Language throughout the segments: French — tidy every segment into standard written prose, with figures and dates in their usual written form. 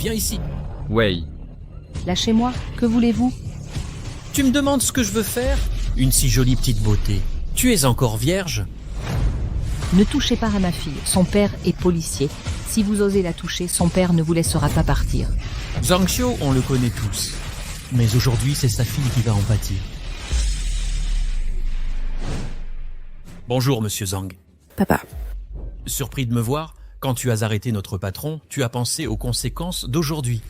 viens ici. Wei. Lâchez-moi, que voulez-vous? Tu me demandes ce que je veux faire? Une si jolie petite beauté. Tu es encore vierge? Ne touchez pas à ma fille, son père est policier. Si vous osez la toucher, son père ne vous laissera pas partir. Zhang Xiao, on le connaît tous. Mais aujourd'hui, c'est sa fille qui va en pâtir. Bonjour, monsieur Zhang. Papa. Surpris de me voir, quand tu as arrêté notre patron, tu as pensé aux conséquences d'aujourd'hui.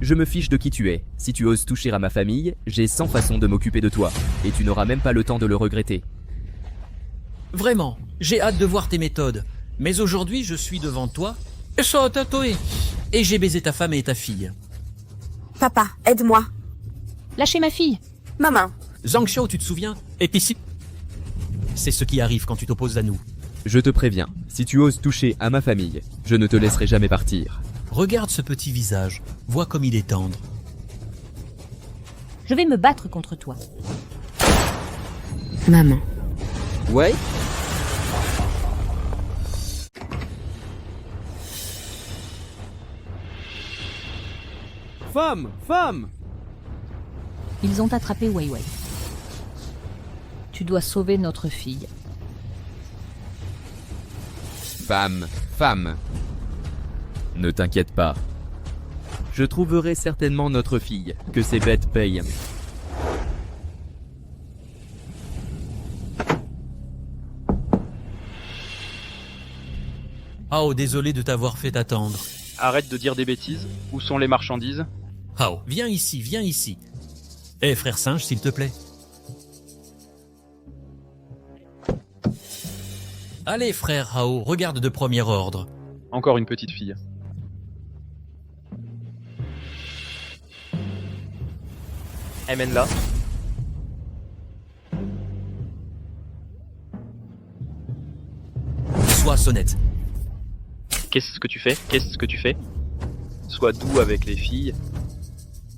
Je me fiche de qui tu es. Si tu oses toucher à ma famille, j'ai 100 façons de m'occuper de toi. Et tu n'auras même pas le temps de le regretter. Vraiment, j'ai hâte de voir tes méthodes. Mais aujourd'hui, je suis devant toi. Et j'ai baisé ta femme et ta fille. Papa, aide-moi. Lâchez ma fille! Ma main. Zhang Xiao, tu te souviens? Et puis si... C'est ce qui arrive quand tu t'opposes à nous. Je te préviens, si tu oses toucher à ma famille, je ne te laisserai jamais partir. Regarde ce petit visage. Vois comme il est tendre. Je vais me battre contre toi. Maman. Ouais. Femme! Ils ont attrapé Wei Wei. Tu dois sauver notre fille. Femme. Ne t'inquiète pas. Je trouverai certainement notre fille, que ces bêtes payent. Oh, désolé de t'avoir fait attendre. Arrête de dire des bêtises. Où sont les marchandises? Hao, viens ici, viens ici. Eh, frère singe, s'il te plaît. Allez, frère Hao, regarde de premier ordre. Encore une petite fille. Amène-la. Sois sonnette. Qu'est-ce que tu fais? Sois doux avec les filles.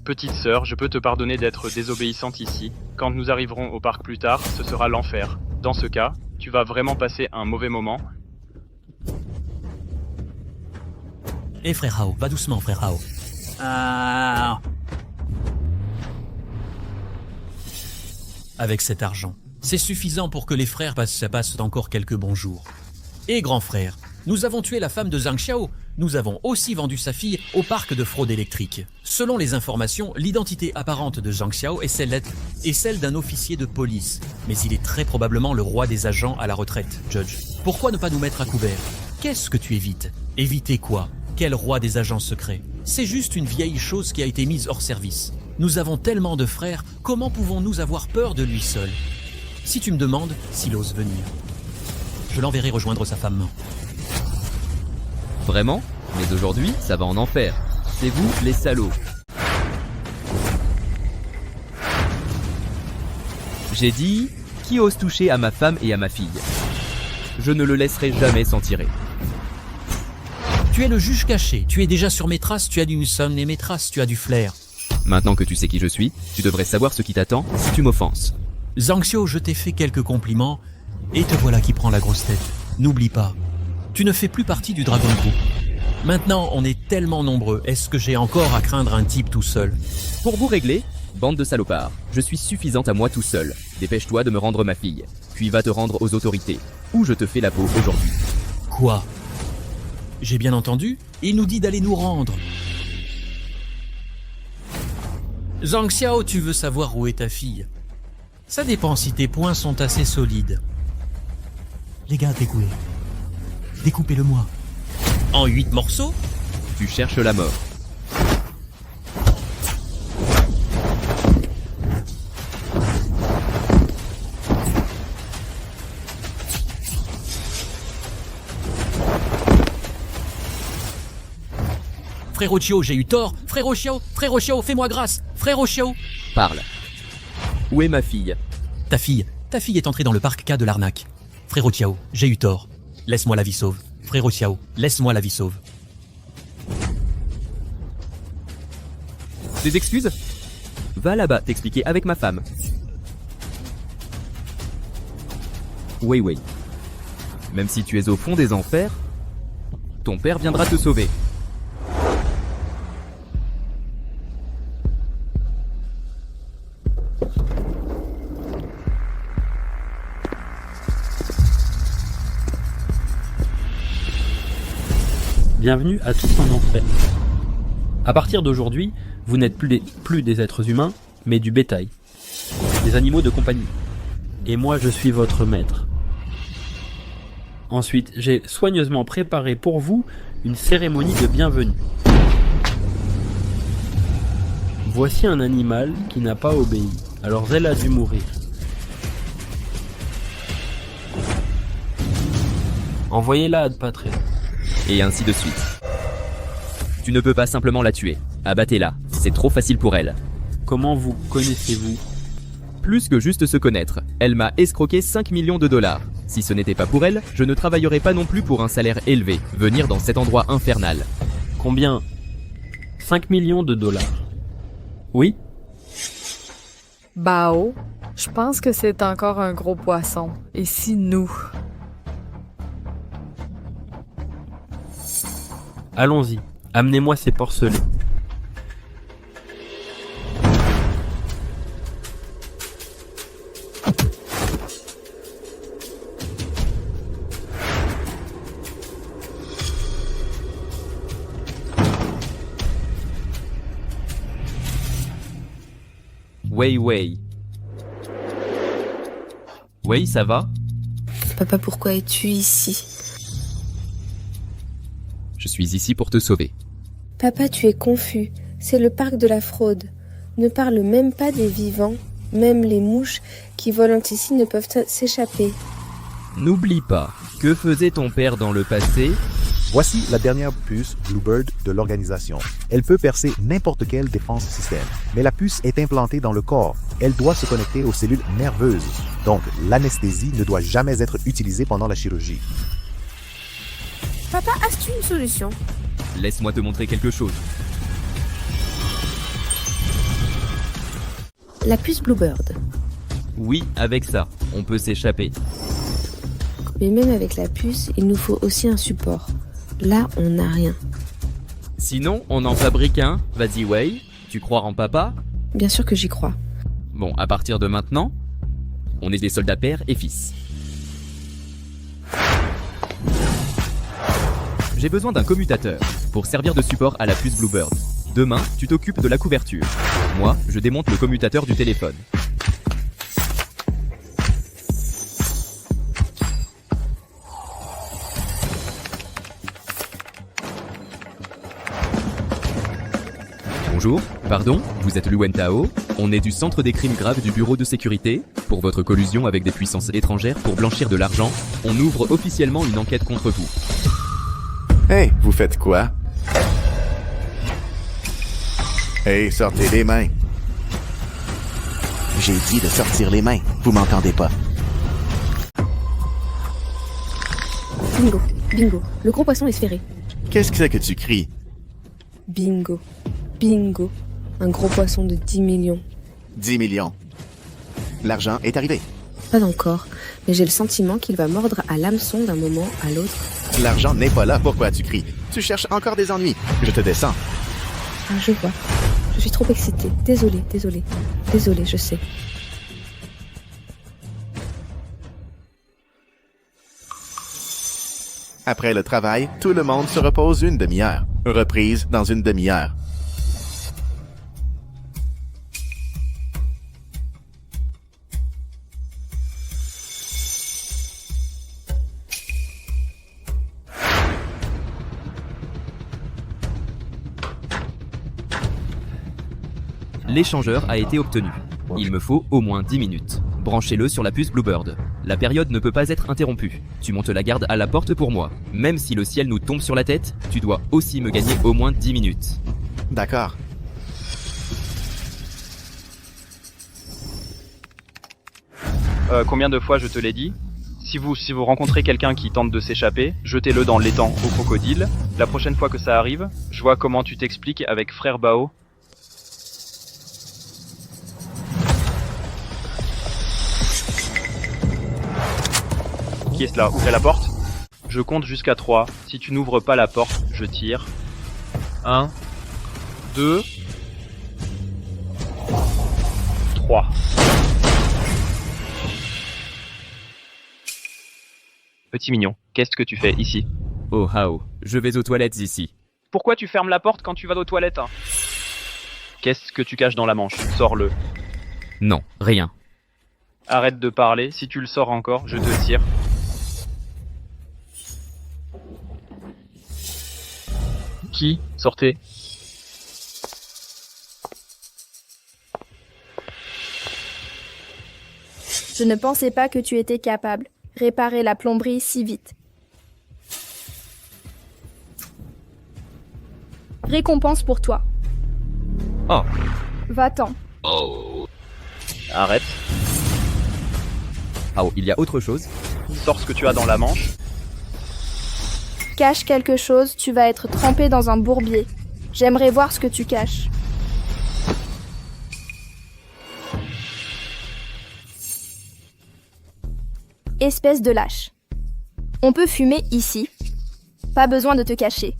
Petite sœur, je peux te pardonner d'être désobéissante ici. Quand nous arriverons au parc plus tard, ce sera l'enfer. Dans ce cas, tu vas vraiment passer un mauvais moment. Eh, frère Hao, va doucement, frère Hao. Avec cet argent, c'est suffisant pour que les frères passent encore quelques bons jours. Et grand frère, nous avons tué la femme de Zhang Xiao. Nous avons aussi vendu sa fille au parc de fraude électrique. Selon les informations, l'identité apparente de Zhang Xiao est celle d'un officier de police. Mais il est très probablement le roi des agents à la retraite, Judge. Pourquoi ne pas nous mettre à couvert? Qu'est-ce que tu évites? Éviter quoi? Quel roi des agents secrets? C'est juste une vieille chose qui a été mise hors service. Nous avons tellement de frères, comment pouvons-nous avoir peur de lui seul? Si tu me demandes s'il ose venir, je l'enverrai rejoindre sa femme. Vraiment? Mais aujourd'hui, ça va en enfer. C'est vous, les salauds. J'ai dit, qui ose toucher à ma femme et à ma fille? Je ne le laisserai jamais s'en tirer. Tu es le juge caché, tu es déjà sur mes traces, tu as du son et mes traces, tu as du flair. Maintenant que tu sais qui je suis, tu devrais savoir ce qui t'attend si tu m'offenses. Zhang Xiao, je t'ai fait quelques compliments, et te voilà qui prend la grosse tête. N'oublie pas, tu ne fais plus partie du Dragon Group. Maintenant, on est tellement nombreux, est-ce que j'ai encore à craindre un type tout seul? Pour vous régler, bande de salopards, je suis suffisante à moi tout seul. Dépêche-toi de me rendre ma fille, puis va te rendre aux autorités, ou je te fais la peau aujourd'hui. Quoi? J'ai bien entendu, il nous dit d'aller nous rendre. Zhang Xiao, tu veux savoir où est ta fille? Ça dépend si tes poings sont assez solides. Les gars, découpez-le-moi. En 8 morceaux? Tu cherches la mort. Frérot Xiao, j'ai eu tort. Frérot Xiao, fais-moi grâce. Frérot Xiao. Parle. Où est ma fille? Ta fille est entrée dans le parc K de l'arnaque. Frérot Xiao, j'ai eu tort. Laisse-moi la vie sauve. Frérot Xiao, laisse-moi la vie sauve. Des excuses? Va là-bas t'expliquer avec ma femme. Wei. Même si tu es au fond des enfers, ton père viendra te sauver. Bienvenue à tous en enfer. À partir d'aujourd'hui, vous n'êtes plus des êtres humains, mais du bétail. Des animaux de compagnie. Et moi, je suis votre maître. Ensuite, j'ai soigneusement préparé pour vous une cérémonie de bienvenue. Voici un animal qui n'a pas obéi, alors elle a dû mourir. Envoyez-la à Patré. Et ainsi de suite. Tu ne peux pas simplement la tuer. Abattez-la, c'est trop facile pour elle. Comment vous connaissez-vous? Plus que juste se connaître, elle m'a escroqué 5 millions de dollars. Si ce n'était pas pour elle, je ne travaillerais pas non plus pour un salaire élevé, venir dans cet endroit infernal. Combien? 5 millions de dollars. Oui? Bao, je pense que c'est encore un gros poisson. Et si nous? Allons-y, amenez-moi ces porcelets. Wei. Wei, ça va? Papa, pourquoi es-tu ici? Je suis ici pour te sauver. Papa, tu es confus. C'est le parc de la fraude. Ne parle même pas des vivants. Même les mouches qui volent ici ne peuvent s'échapper. N'oublie pas, que faisait ton père dans le passé? Voici la dernière puce Bluebird de l'organisation. Elle peut percer n'importe quelle défense système, mais la puce est implantée dans le corps. Elle doit se connecter aux cellules nerveuses. Donc, l'anesthésie ne doit jamais être utilisée pendant la chirurgie. Papa, as-tu une solution? Laisse-moi te montrer quelque chose. La puce Bluebird. Oui, avec ça, on peut s'échapper. Mais même avec la puce, il nous faut aussi un support. Là, on n'a rien. Sinon, on en fabrique un. Vas-y, Wei, tu crois en papa? Bien sûr que j'y crois. Bon, à partir de maintenant, on est des soldats père et fils. J'ai besoin d'un commutateur pour servir de support à la puce Bluebird. Demain, tu t'occupes de la couverture. Moi, je démonte le commutateur du téléphone. Bonjour, pardon, vous êtes Luwen Tao. On est du centre des crimes graves du bureau de sécurité. Pour votre collusion avec des puissances étrangères pour blanchir de l'argent, on ouvre officiellement une enquête contre vous. Hey, vous faites quoi? Hey, sortez les mains. J'ai dit de sortir les mains. Vous m'entendez pas? Bingo. Le gros poisson est sphéré. Qu'est-ce que c'est que tu cries? Bingo. Un gros poisson de 10 millions. 10 millions. L'argent est arrivé. Pas encore, mais j'ai le sentiment qu'il va mordre à l'hameçon d'un moment à l'autre. L'argent n'est pas là. Pourquoi tu cries? Tu cherches encore des ennuis. Je te descends. Ah, je vois. Je suis trop excitée. Désolée, je sais. Après le travail, tout le monde se repose une demi-heure. Reprise dans une demi-heure. L'échangeur a été obtenu. Il me faut au moins 10 minutes. Branchez-le sur la puce Bluebird. La période ne peut pas être interrompue. Tu montes la garde à la porte pour moi. Même si le ciel nous tombe sur la tête, tu dois aussi me gagner au moins 10 minutes. D'accord. Combien de fois je te l'ai dit? Si vous rencontrez quelqu'un qui tente de s'échapper, jetez-le dans l'étang au crocodile. La prochaine fois que ça arrive, je vois comment tu t'expliques avec frère Bao. Qui est-ce là? Ouvrez la porte. Je compte jusqu'à 3. Si tu n'ouvres pas la porte, je tire. 1, 2, 3. Petit mignon, qu'est-ce que tu fais ici? Oh Hao, je vais aux toilettes ici. Pourquoi tu fermes la porte quand tu vas aux toilettes, hein? Qu'est-ce que tu caches dans la manche? Sors-le. Non, rien. Arrête de parler, si tu le sors encore, je te tire. Qui? Sortez. Je ne pensais pas que tu étais capable. Réparer la plomberie si vite. Récompense pour toi. Oh. Va-t'en. Arrête. Hao, il y a autre chose? Sors ce que tu as dans la manche. Cache quelque chose, tu vas être trempé dans un bourbier. J'aimerais voir ce que tu caches. Espèce de lâche. On peut fumer ici. Pas besoin de te cacher.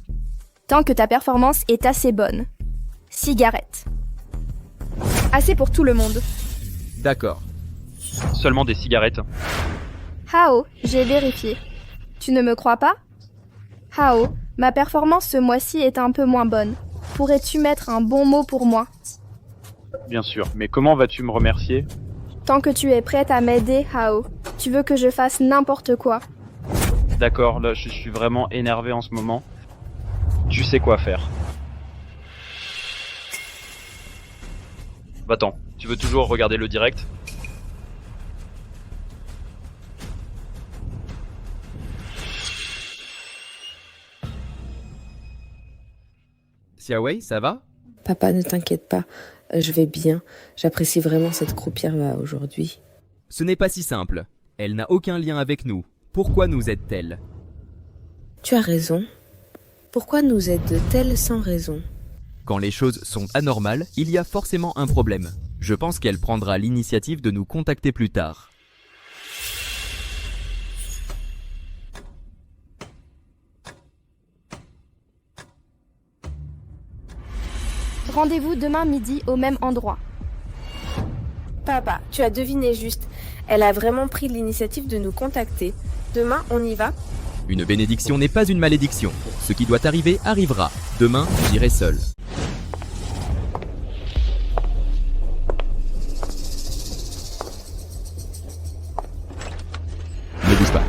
Tant que ta performance est assez bonne. Cigarette. Assez pour tout le monde. D'accord. Seulement des cigarettes. Hao, j'ai vérifié. Tu ne me crois pas? Hao, ma performance ce mois-ci est un peu moins bonne. Pourrais-tu mettre un bon mot pour moi? Bien sûr, mais comment vas-tu me remercier? Tant que tu es prête à m'aider, Hao, tu veux que je fasse n'importe quoi. D'accord, là je suis vraiment énervé en ce moment. Tu sais quoi faire. Va-t'en, tu veux toujours regarder le direct? Xiaowei, ça va? Papa, ne t'inquiète pas, je vais bien. J'apprécie vraiment cette croupière-là aujourd'hui. Ce n'est pas si simple. Elle n'a aucun lien avec nous. Pourquoi nous aide-t-elle? Tu as raison. Pourquoi nous aide-t-elle sans raison? Quand les choses sont anormales, il y a forcément un problème. Je pense qu'elle prendra l'initiative de nous contacter plus tard. Rendez-vous demain midi au même endroit. Papa, tu as deviné juste. Elle a vraiment pris l'initiative de nous contacter. Demain, on y va? Une bénédiction n'est pas une malédiction. Ce qui doit arriver, arrivera. Demain, j'irai seul. Ne bouge pas.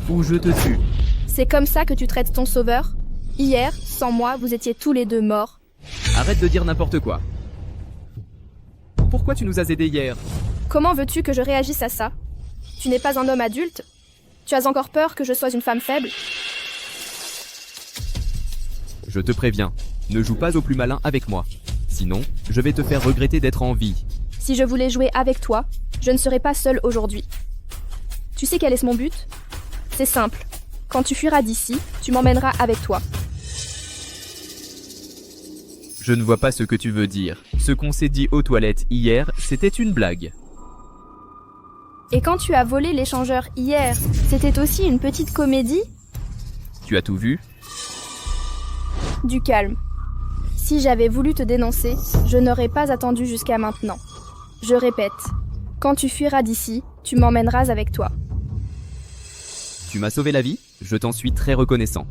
Ou je te tue. C'est comme ça que tu traites ton sauveur? Hier, sans moi, vous étiez tous les deux morts. Arrête de dire n'importe quoi. Pourquoi tu nous as aidés hier? Comment veux-tu que je réagisse à ça? Tu n'es pas un homme adulte? Tu as encore peur que je sois une femme faible? Je te préviens, ne joue pas au plus malin avec moi. Sinon, je vais te faire regretter d'être en vie. Si je voulais jouer avec toi, je ne serais pas seule aujourd'hui. Tu sais quel est mon but? C'est simple. Quand tu fuiras d'ici, tu m'emmèneras avec toi. Je ne vois pas ce que tu veux dire. Ce qu'on s'est dit aux toilettes hier, c'était une blague. Et quand tu as volé l'échangeur hier, c'était aussi une petite comédie? Tu as tout vu? Du calme. Si j'avais voulu te dénoncer, je n'aurais pas attendu jusqu'à maintenant. Je répète, quand tu fuiras d'ici, tu m'emmèneras avec toi. Tu m'as sauvé la vie, je t'en suis très reconnaissant.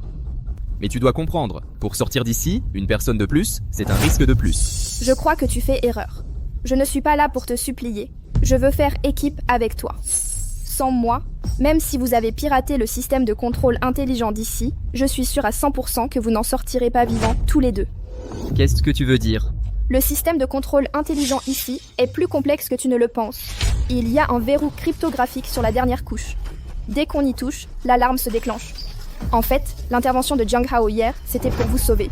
Mais tu dois comprendre, pour sortir d'ici, une personne de plus, c'est un risque de plus. Je crois que tu fais erreur. Je ne suis pas là pour te supplier. Je veux faire équipe avec toi. Sans moi, même si vous avez piraté le système de contrôle intelligent d'ici, je suis sûre à 100% que vous n'en sortirez pas vivants tous les deux. Qu'est-ce que tu veux dire? Le système de contrôle intelligent ici est plus complexe que tu ne le penses. Il y a un verrou cryptographique sur la dernière couche. Dès qu'on y touche, l'alarme se déclenche. En fait, l'intervention de Jiang Hao hier, c'était pour vous sauver.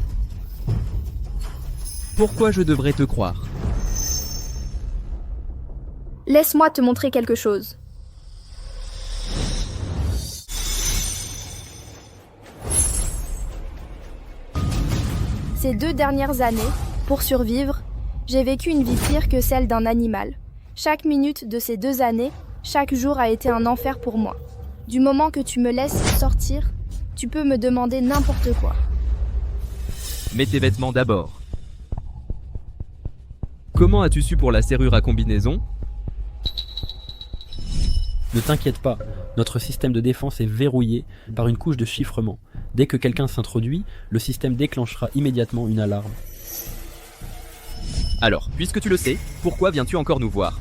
Pourquoi je devrais te croire? Laisse-moi te montrer quelque chose. Ces 2 dernières années, pour survivre, j'ai vécu une vie pire que celle d'un animal. Chaque minute de ces 2 années, chaque jour a été un enfer pour moi. Du moment que tu me laisses sortir, tu peux me demander n'importe quoi. Mets tes vêtements d'abord. Comment as-tu su pour la serrure à combinaison? Ne t'inquiète pas, notre système de défense est verrouillé par une couche de chiffrement. Dès que quelqu'un s'introduit, le système déclenchera immédiatement une alarme. Alors, puisque tu le sais, pourquoi viens-tu encore nous voir?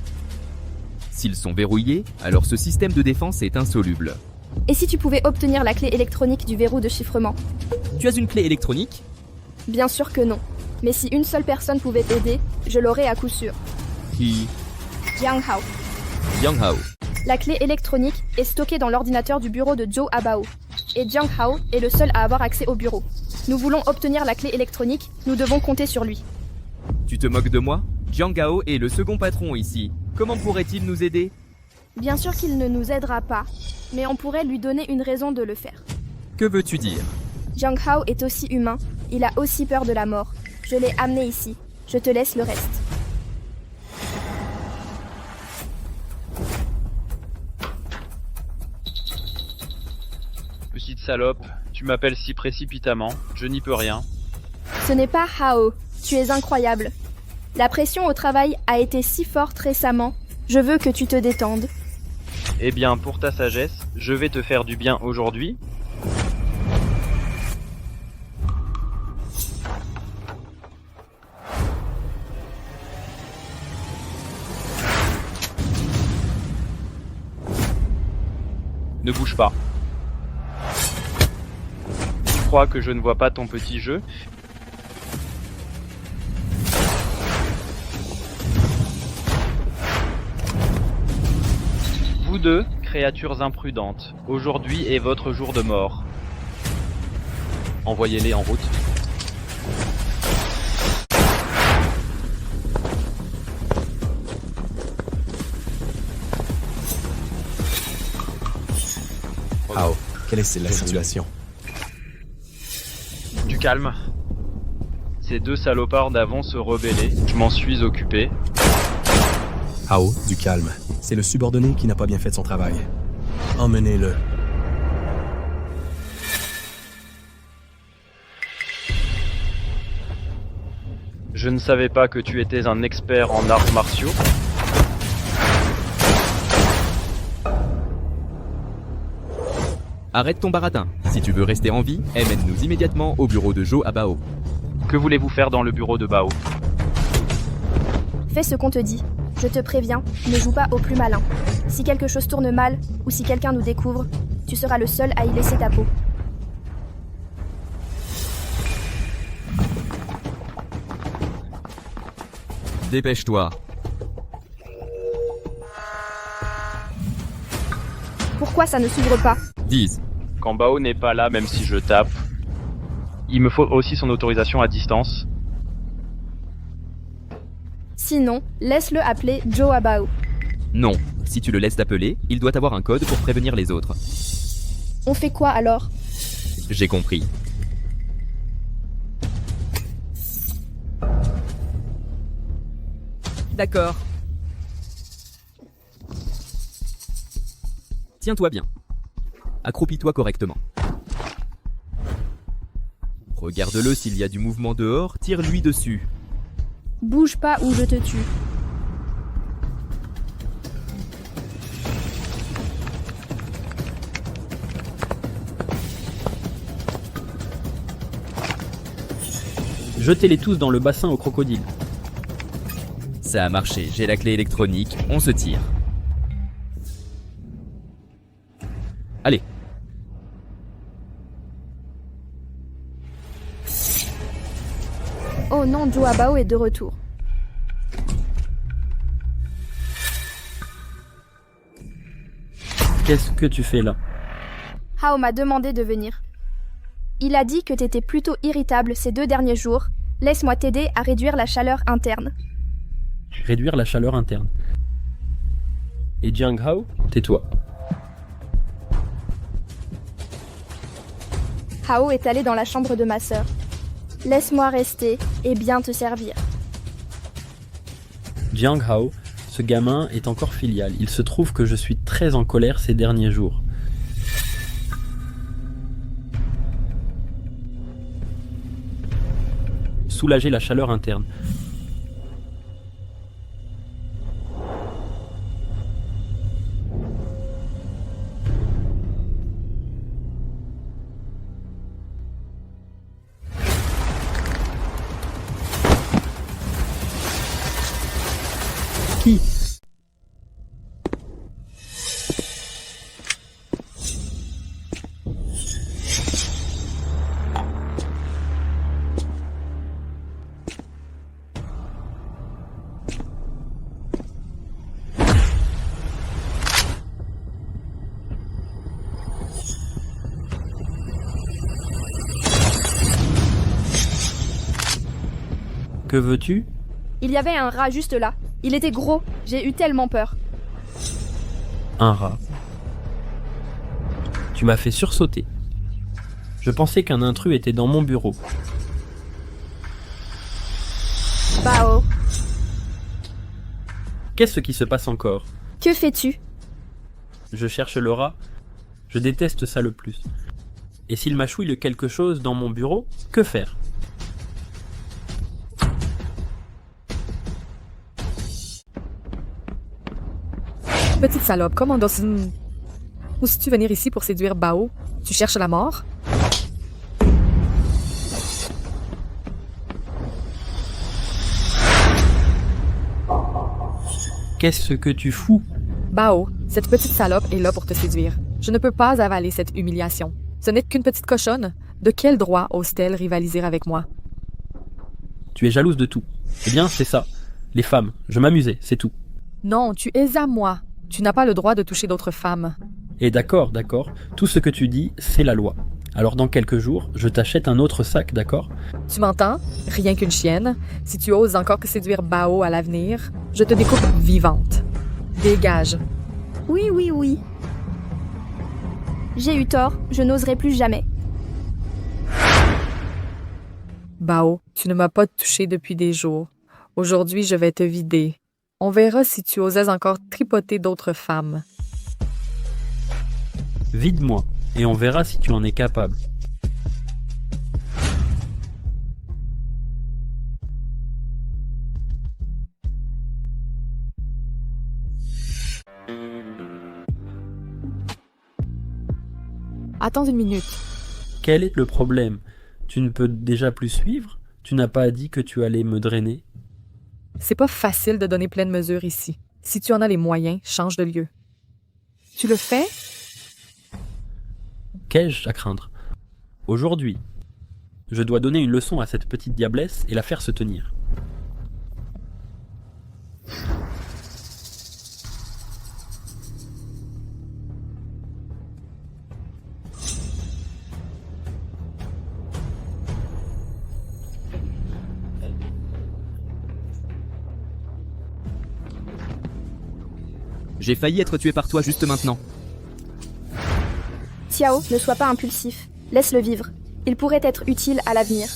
S'ils sont verrouillés, alors ce système de défense est insoluble. Et si tu pouvais obtenir la clé électronique du verrou de chiffrement? Tu as une clé électronique? Bien sûr que non. Mais si une seule personne pouvait t'aider, je l'aurais à coup sûr. Qui? Jiang Hao. Jiang Hao. La clé électronique est stockée dans l'ordinateur du bureau de Zhou Abao. Et Jiang Hao est le seul à avoir accès au bureau. Nous voulons obtenir la clé électronique, nous devons compter sur lui. Tu te moques de moi? Jiang Hao est le second patron ici. Comment pourrait-il nous aider? Bien sûr qu'il ne nous aidera pas, mais on pourrait lui donner une raison de le faire. Que veux-tu dire? Jiang Hao est aussi humain, il a aussi peur de la mort. Je l'ai amené ici, je te laisse le reste. Petite salope, tu m'appelles si précipitamment, je n'y peux rien. Ce n'est pas Hao, tu es incroyable. La pression au travail a été si forte récemment, je veux que tu te détendes. Eh bien, pour ta sagesse, je vais te faire du bien aujourd'hui. Ne bouge pas. Tu crois que je ne vois pas ton petit jeu? Vous deux, créatures imprudentes, aujourd'hui est votre jour de mort. Envoyez-les en route. Hao, quelle est la situation? Du calme. Ces deux salopards d'avant se rebeller, je m'en suis occupé. Hao, du calme. C'est le subordonné qui n'a pas bien fait son travail. Emmenez-le. Je ne savais pas que tu étais un expert en arts martiaux. Arrête ton baratin. Si tu veux rester en vie, emmène-nous immédiatement au bureau de Zhou Abao. Que voulez-vous faire dans le bureau de Bao? Fais ce qu'on te dit. Je te préviens, ne joue pas au plus malin. Si quelque chose tourne mal, ou si quelqu'un nous découvre, tu seras le seul à y laisser ta peau. Dépêche-toi. Pourquoi ça ne s'ouvre pas? Dis. Quand Bao n'est pas là, même si je tape, il me faut aussi son autorisation à distance. Sinon, laisse-le appeler Zhou Abao. Non. Si tu le laisses t'appeler, il doit avoir un code pour prévenir les autres. On fait quoi alors? J'ai compris. D'accord. Tiens-toi bien. Accroupis-toi correctement. Regarde-le, s'il y a du mouvement dehors, tire-lui dessus. Bouge pas ou je te tue. Jetez-les tous dans le bassin au crocodile. Ça a marché, j'ai la clé électronique, on se tire. Allez. Oh non, Zhou Abao est de retour. Qu'est-ce que tu fais là? Hao m'a demandé de venir. Il a dit que t'étais plutôt irritable ces 2 derniers jours. Laisse-moi t'aider à réduire la chaleur interne. Réduire la chaleur interne. Et Jiang Hao, tais-toi. Hao est allé dans la chambre de ma sœur. Laisse-moi rester et bien te servir. Jiang Hao, ce gamin est encore filial. Il se trouve que je suis très en colère ces derniers jours. Soulager la chaleur interne. qui? Que veux-tu? Il y avait un rat juste là. Il était gros. J'ai eu tellement peur. Un rat. Tu m'as fait sursauter. Je pensais qu'un intrus était dans mon bureau. Bao, Qu'est-ce qui se passe encore? que fais-tu? Je cherche le rat. Je déteste ça le plus. Et s'il mâchouille quelque chose dans mon bureau, que faire? Petite salope, comment oses-tu venir ici pour séduire Bao? Tu cherches la mort? Qu'est-ce que tu fous? Bao, cette petite salope est là pour te séduire. Je ne peux pas avaler cette humiliation. Ce n'est qu'une petite cochonne. De quel droit ose-t-elle rivaliser avec moi? Tu es jalouse de tout. Eh bien, c'est ça. Les femmes. Je m'amusais, c'est tout. Non, tu es à moi. Tu n'as pas le droit de toucher d'autres femmes. Et d'accord. Tout ce que tu dis, c'est la loi. Alors dans quelques jours, je t'achète un autre sac, d'accord? Tu m'entends? Rien qu'une chienne. Si tu oses encore que séduire Bao à l'avenir, je te découpe vivante. Dégage. Oui. J'ai eu tort. Je n'oserai plus jamais. Bao, tu ne m'as pas touché depuis des jours. Aujourd'hui, je vais te vider. On verra si tu osais encore tripoter d'autres femmes. Vide-moi, et on verra si tu en es capable. Attends une minute. Quel est le problème? Tu ne peux déjà plus suivre? Tu n'as pas dit que tu allais me drainer? C'est pas facile de donner pleine mesure ici. Si tu en as les moyens, change de lieu. Tu le fais? Qu'ai-je à craindre? Aujourd'hui, je dois donner une leçon à cette petite diablesse et la faire se tenir. J'ai failli être tué par toi juste maintenant. Xiao, ne sois pas impulsif. Laisse-le vivre. Il pourrait être utile à l'avenir.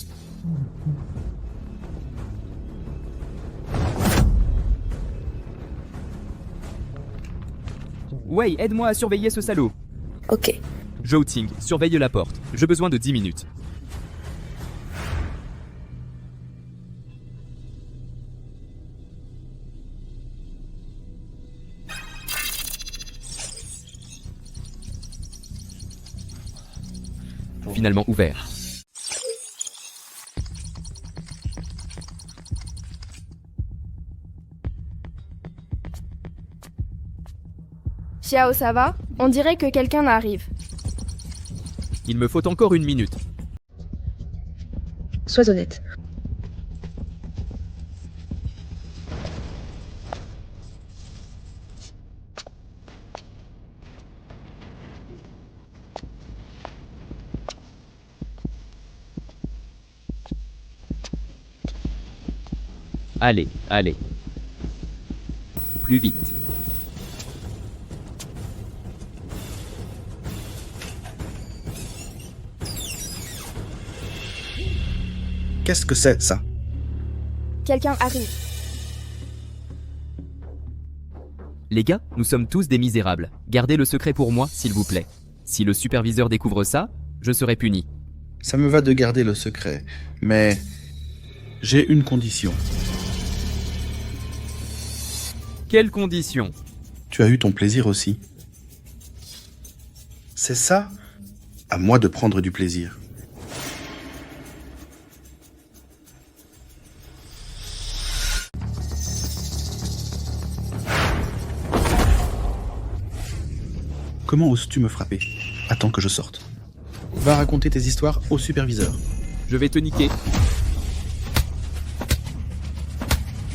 Wei, aide-moi à surveiller ce salaud. Ok. Zhou Ting, surveille la porte. J'ai besoin de 10 minutes. Finalement ouvert. Xiao, ça va? On dirait que quelqu'un arrive. Il me faut encore 1 minute. Sois honnête. Allez. Plus vite. Qu'est-ce que c'est, ça? Quelqu'un arrive. Les gars, nous sommes tous des misérables. Gardez le secret pour moi, s'il vous plaît. Si le superviseur découvre ça, je serai puni. Ça me va de garder le secret, mais j'ai une condition. Quelles conditions? Tu as eu ton plaisir aussi. C'est ça? À moi de prendre du plaisir. Comment oses-tu me frapper? Attends que je sorte. Va raconter tes histoires au superviseur. Je vais te niquer.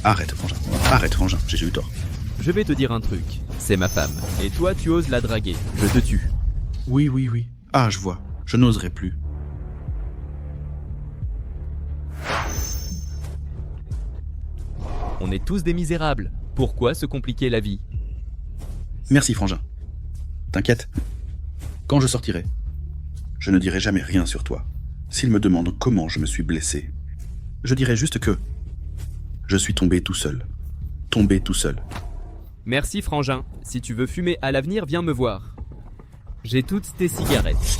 Arrête, Frangin, j'ai eu tort. Je vais te dire un truc. C'est ma femme. Et toi, tu oses la draguer. Je te tue. Oui. Ah, je vois. Je n'oserai plus. On est tous des misérables. Pourquoi se compliquer la vie? Merci, Frangin. T'inquiète. Quand je sortirai, je ne dirai jamais rien sur toi. S'il me demande comment je me suis blessé, je dirai juste que je suis tombé tout seul. Merci, Frangin. Si tu veux fumer à l'avenir, viens me voir. J'ai toutes tes cigarettes.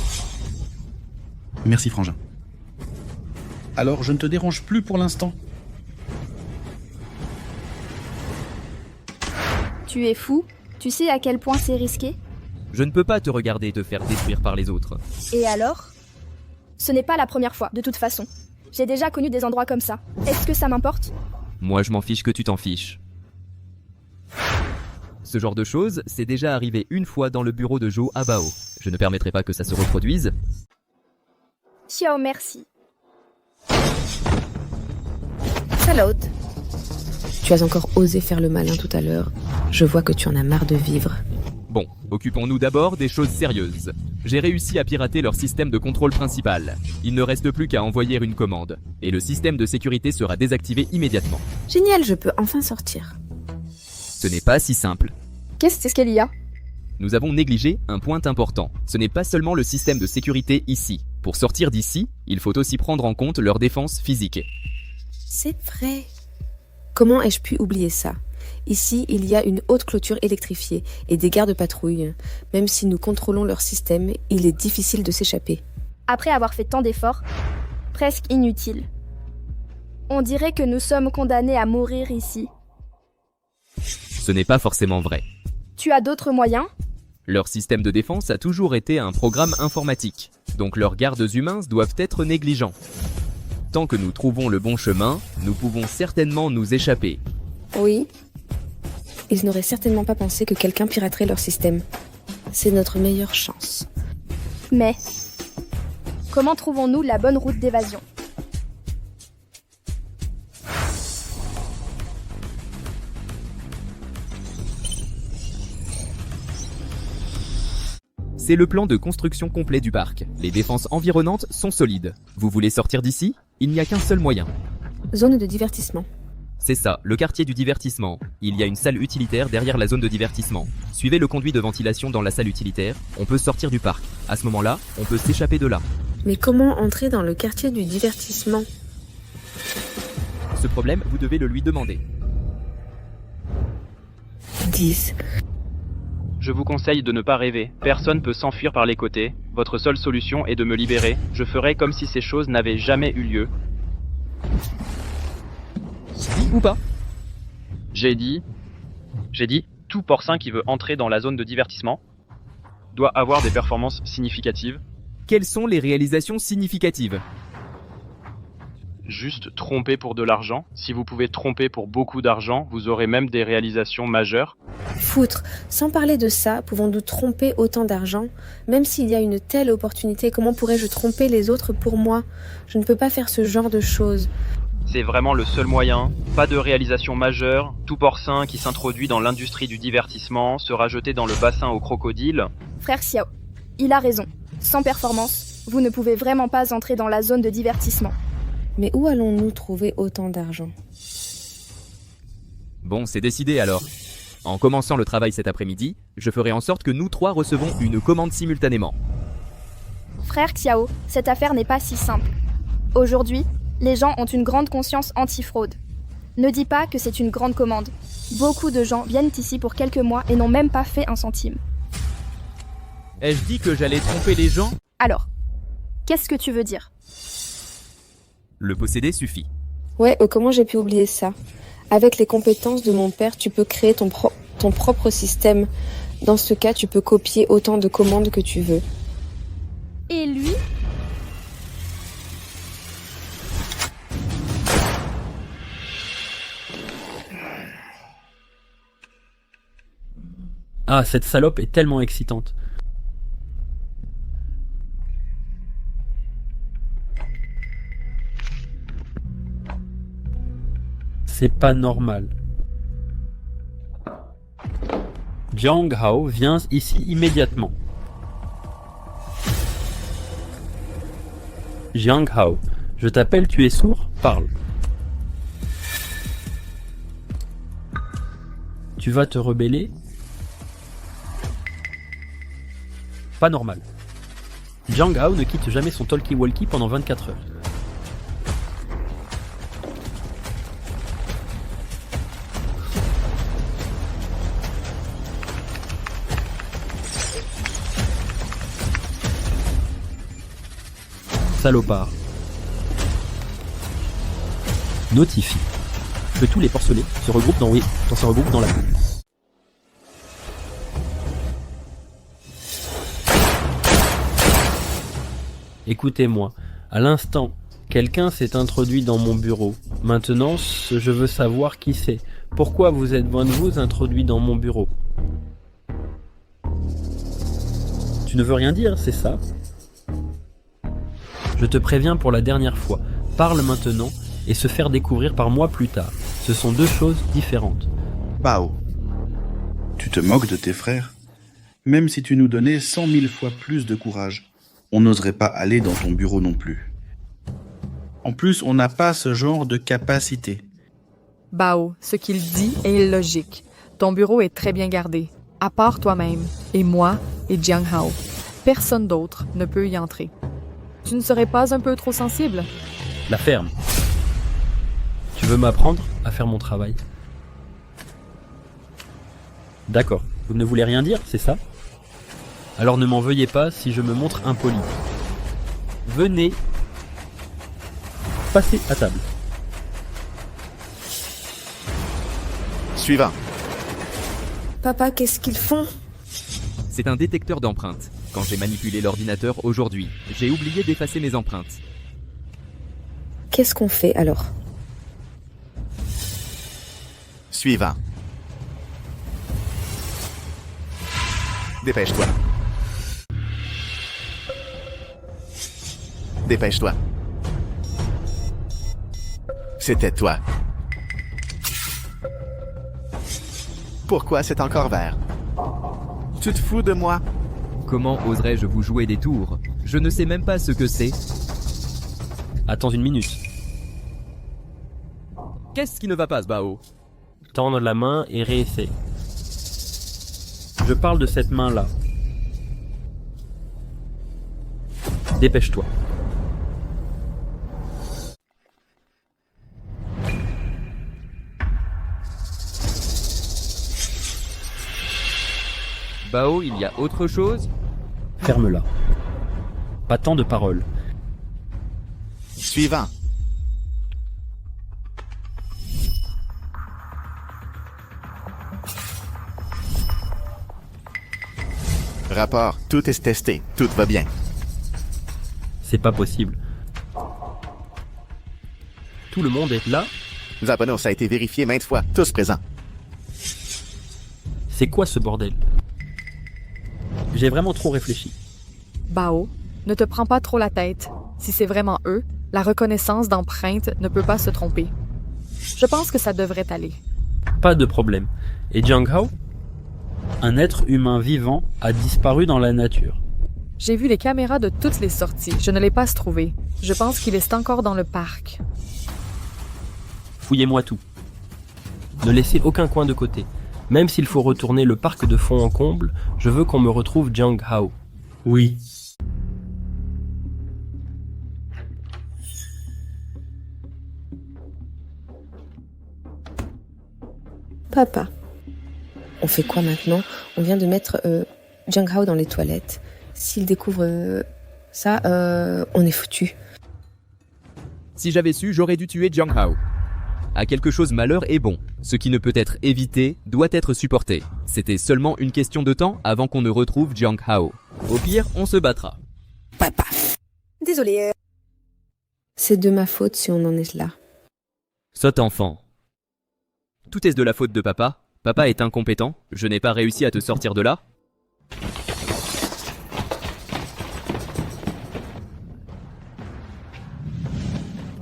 Merci, Frangin. Alors, je ne te dérange plus pour l'instant. Tu es fou? Tu sais à quel point c'est risqué? Je ne peux pas te regarder te faire détruire par les autres. Et alors? Ce n'est pas la première fois, de toute façon. J'ai déjà connu des endroits comme ça. Est-ce que ça m'importe? Moi, je m'en fiche que tu t'en fiches. Ce genre de choses, c'est déjà arrivé une fois dans le bureau de Joe à Bao. Je ne permettrai pas que ça se reproduise. Ciao, merci. Salaud. Tu as encore osé faire le malin tout à l'heure. Je vois que tu en as marre de vivre. Bon, occupons-nous d'abord des choses sérieuses. J'ai réussi à pirater leur système de contrôle principal. Il ne reste plus qu'à envoyer une commande. Et le système de sécurité sera désactivé immédiatement. Génial, je peux enfin sortir. Ce n'est pas si simple. Qu'est-ce qu'il y a? Nous avons négligé un point important. Ce n'est pas seulement le système de sécurité ici. Pour sortir d'ici, il faut aussi prendre en compte leur défense physique. C'est vrai. Comment ai-je pu oublier ça? Ici, il y a une haute clôture électrifiée et des gardes-patrouilles. Même si nous contrôlons leur système, il est difficile de s'échapper. Après avoir fait tant d'efforts, presque inutiles. On dirait que nous sommes condamnés à mourir ici. Ce n'est pas forcément vrai. Tu as d'autres moyens? Leur système de défense a toujours été un programme informatique, donc leurs gardes humains doivent être négligents. Tant que nous trouvons le bon chemin, nous pouvons certainement nous échapper. Oui. Ils n'auraient certainement pas pensé que quelqu'un piraterait leur système. C'est notre meilleure chance. Mais comment trouvons-nous la bonne route d'évasion? C'est le plan de construction complet du parc. Les défenses environnantes sont solides. Vous voulez sortir d'ici? Il n'y a qu'un seul moyen. Zone de divertissement. C'est ça, le quartier du divertissement. Il y a une salle utilitaire derrière la zone de divertissement. Suivez le conduit de ventilation dans la salle utilitaire, on peut sortir du parc. À ce moment-là, on peut s'échapper de là. Mais comment entrer dans le quartier du divertissement? Ce problème, vous devez le lui demander. 10. Je vous conseille de ne pas rêver. Personne peut s'enfuir par les côtés. Votre seule solution est de me libérer. Je ferai comme si ces choses n'avaient jamais eu lieu. Dit ou pas? J'ai dit, tout porcin qui veut entrer dans la zone de divertissement doit avoir des performances significatives. Quelles sont les réalisations significatives? Juste tromper pour de l'argent. Si vous pouvez tromper pour beaucoup d'argent, vous aurez même des réalisations majeures. Foutre. Sans parler de ça, pouvons-nous tromper autant d'argent? Même s'il y a une telle opportunité, comment pourrais-je tromper les autres pour moi? Je ne peux pas faire ce genre de choses. C'est vraiment le seul moyen. Pas de réalisation majeure. Tout porcin qui s'introduit dans l'industrie du divertissement sera jeté dans le bassin aux crocodiles. Frère Xiao, il a raison. Sans performance, vous ne pouvez vraiment pas entrer dans la zone de divertissement. Mais où allons-nous trouver autant d'argent? Bon, c'est décidé alors. En commençant le travail cet après-midi, je ferai en sorte que nous trois recevons une commande simultanément. Frère Xiao, cette affaire n'est pas si simple. Aujourd'hui, les gens ont une grande conscience anti-fraude. Ne dis pas que c'est une grande commande. Beaucoup de gens viennent ici pour quelques mois et n'ont même pas fait un centime. Ai-je dit que j'allais tromper les gens? Alors, qu'est-ce que tu veux dire? Le posséder suffit. Ouais, comment j'ai pu oublier ça? Avec les compétences de mon père, tu peux créer ton propre système. Dans ce cas, tu peux copier autant de commandes que tu veux. Et lui? Ah, cette salope est tellement excitante. C'est pas normal. Jiang Hao, viens ici immédiatement. Jiang Hao, je t'appelle, tu es sourd? Parle. Tu vas te rebeller? Pas normal. Jiang Hao ne quitte jamais son talkie-walkie pendant 24 heures. Salopard. Notifie que tous les porcelets se regroupent dans la cour. Écoutez-moi, à l'instant, quelqu'un s'est introduit dans mon bureau. Maintenant, je veux savoir qui c'est. Pourquoi vous êtes-vous introduit dans mon bureau? Tu ne veux rien dire, c'est ça? Je te préviens pour la dernière fois, parle maintenant et se faire découvrir par moi plus tard. Ce sont deux choses différentes. Bao, tu te moques de tes frères? Même si tu nous donnais 100 000 fois plus de courage, on n'oserait pas aller dans ton bureau non plus. En plus, on n'a pas ce genre de capacité. Bao, ce qu'il dit est illogique. Ton bureau est très bien gardé, à part toi-même, et moi, et Jiang Hao. Personne d'autre ne peut y entrer. Tu ne serais pas un peu trop sensible? La ferme. Tu veux m'apprendre à faire mon travail? D'accord, vous ne voulez rien dire, c'est ça? Alors ne m'en veuillez pas si je me montre impoli. Venez. Passez à table. Suivant. Papa, qu'est-ce qu'ils font? C'est un détecteur d'empreintes. Quand j'ai manipulé l'ordinateur aujourd'hui, j'ai oublié d'effacer mes empreintes. Qu'est-ce qu'on fait alors? Suivant. Dépêche-toi. Dépêche-toi. C'était toi. Pourquoi c'est encore vert? Tu te fous de moi? Comment oserais-je vous jouer des tours? Je ne sais même pas ce que c'est. Attends une minute. Qu'est-ce qui ne va pas, Bao? Tendre la main et réessaye. Je parle de cette main-là. Dépêche-toi. Bao, il y a autre chose? Ferme-la. Pas tant de paroles. Suivant. Rapport, tout est testé, tout va bien. C'est pas possible. Tout le monde est là? Zapono, ça a été vérifié maintes fois, tous présents. C'est quoi ce bordel? J'ai vraiment trop réfléchi. Bao, ne te prends pas trop la tête. Si c'est vraiment eux, la reconnaissance d'empreinte ne peut pas se tromper. Je pense que ça devrait aller. Pas de problème. Et Jiang Hao? Un être humain vivant a disparu dans la nature. J'ai vu les caméras de toutes les sorties. Je ne l'ai pas trouvé. Je pense qu'il est encore dans le parc. Fouillez-moi tout. Ne laissez aucun coin de côté. Même s'il faut retourner le parc de fond en comble, je veux qu'on me retrouve Jiang Hao. Oui. Papa. On fait quoi maintenant? On vient de mettre Jiang Hao dans les toilettes. S'il découvre ça, on est foutu. Si j'avais su, j'aurais dû tuer Jiang Hao. À quelque chose malheur est bon. Ce qui ne peut être évité doit être supporté. C'était seulement une question de temps avant qu'on ne retrouve Jiang Hao. Au pire, on se battra. Papa. Désolé. C'est de ma faute si on en est là. Sot enfant. Tout est de la faute de papa. Papa est incompétent. Je n'ai pas réussi à te sortir de là.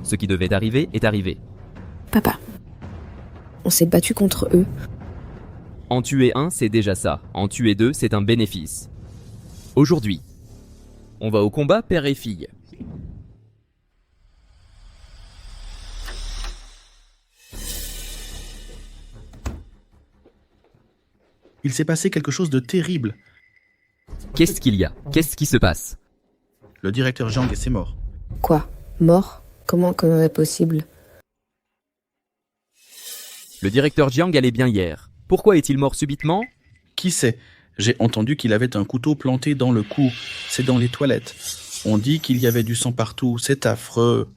Ce qui devait arriver est arrivé. Papa. On s'est battu contre eux. En tuer un, c'est déjà ça. En tuer deux, c'est un bénéfice. Aujourd'hui, on va au combat père et fille. Il s'est passé quelque chose de terrible. Qu'est-ce qu'il y a? Qu'est-ce qui se passe? Le directeur Jiang est mort. Quoi? Mort? Comment est possible? Le directeur Jiang allait bien hier. Pourquoi est-il mort subitement? Qui sait? J'ai entendu qu'il avait un couteau planté dans le cou. C'est dans les toilettes. On dit qu'il y avait du sang partout. C'est affreux.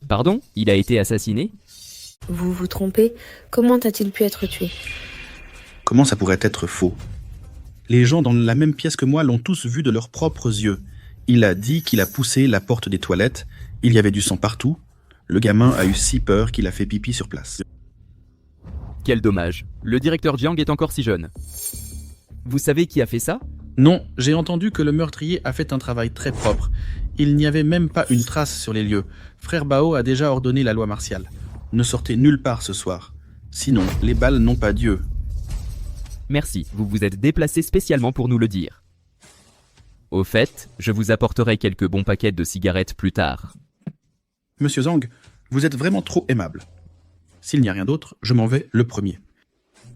Pardon? Il a été assassiné? Vous vous trompez? Comment a-t-il pu être tué? Comment ça pourrait être faux? Les gens dans la même pièce que moi l'ont tous vu de leurs propres yeux. Il a dit qu'il a poussé la porte des toilettes. Il y avait du sang partout. Le gamin a eu si peur qu'il a fait pipi sur place. Quel dommage. Le directeur Jiang est encore si jeune. Vous savez qui a fait ça? Non, j'ai entendu que le meurtrier a fait un travail très propre. Il n'y avait même pas une trace sur les lieux. Frère Bao a déjà ordonné la loi martiale. Ne sortez nulle part ce soir. Sinon, les balles n'ont pas Dieu. Merci, vous vous êtes déplacé spécialement pour nous le dire. Au fait, je vous apporterai quelques bons paquets de cigarettes plus tard. Monsieur Zhang, vous êtes vraiment trop aimable. S'il n'y a rien d'autre, je m'en vais le premier.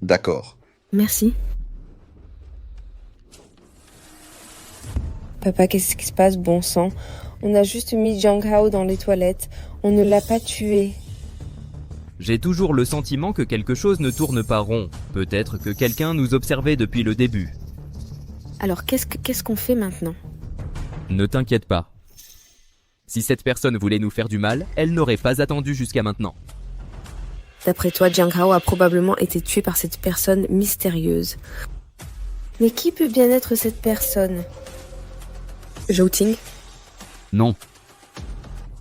D'accord. Merci. Papa, qu'est-ce qui se passe, bon sang? On a juste mis Jiang Hao dans les toilettes. On ne l'a pas tué. J'ai toujours le sentiment que quelque chose ne tourne pas rond. Peut-être que quelqu'un nous observait depuis le début. Alors, qu'est-ce qu'on fait maintenant? Ne t'inquiète pas. Si cette personne voulait nous faire du mal, elle n'aurait pas attendu jusqu'à maintenant. D'après toi, Jiang Hao a probablement été tué par cette personne mystérieuse. Mais qui peut bien être cette personne? Zhou Ting? Non.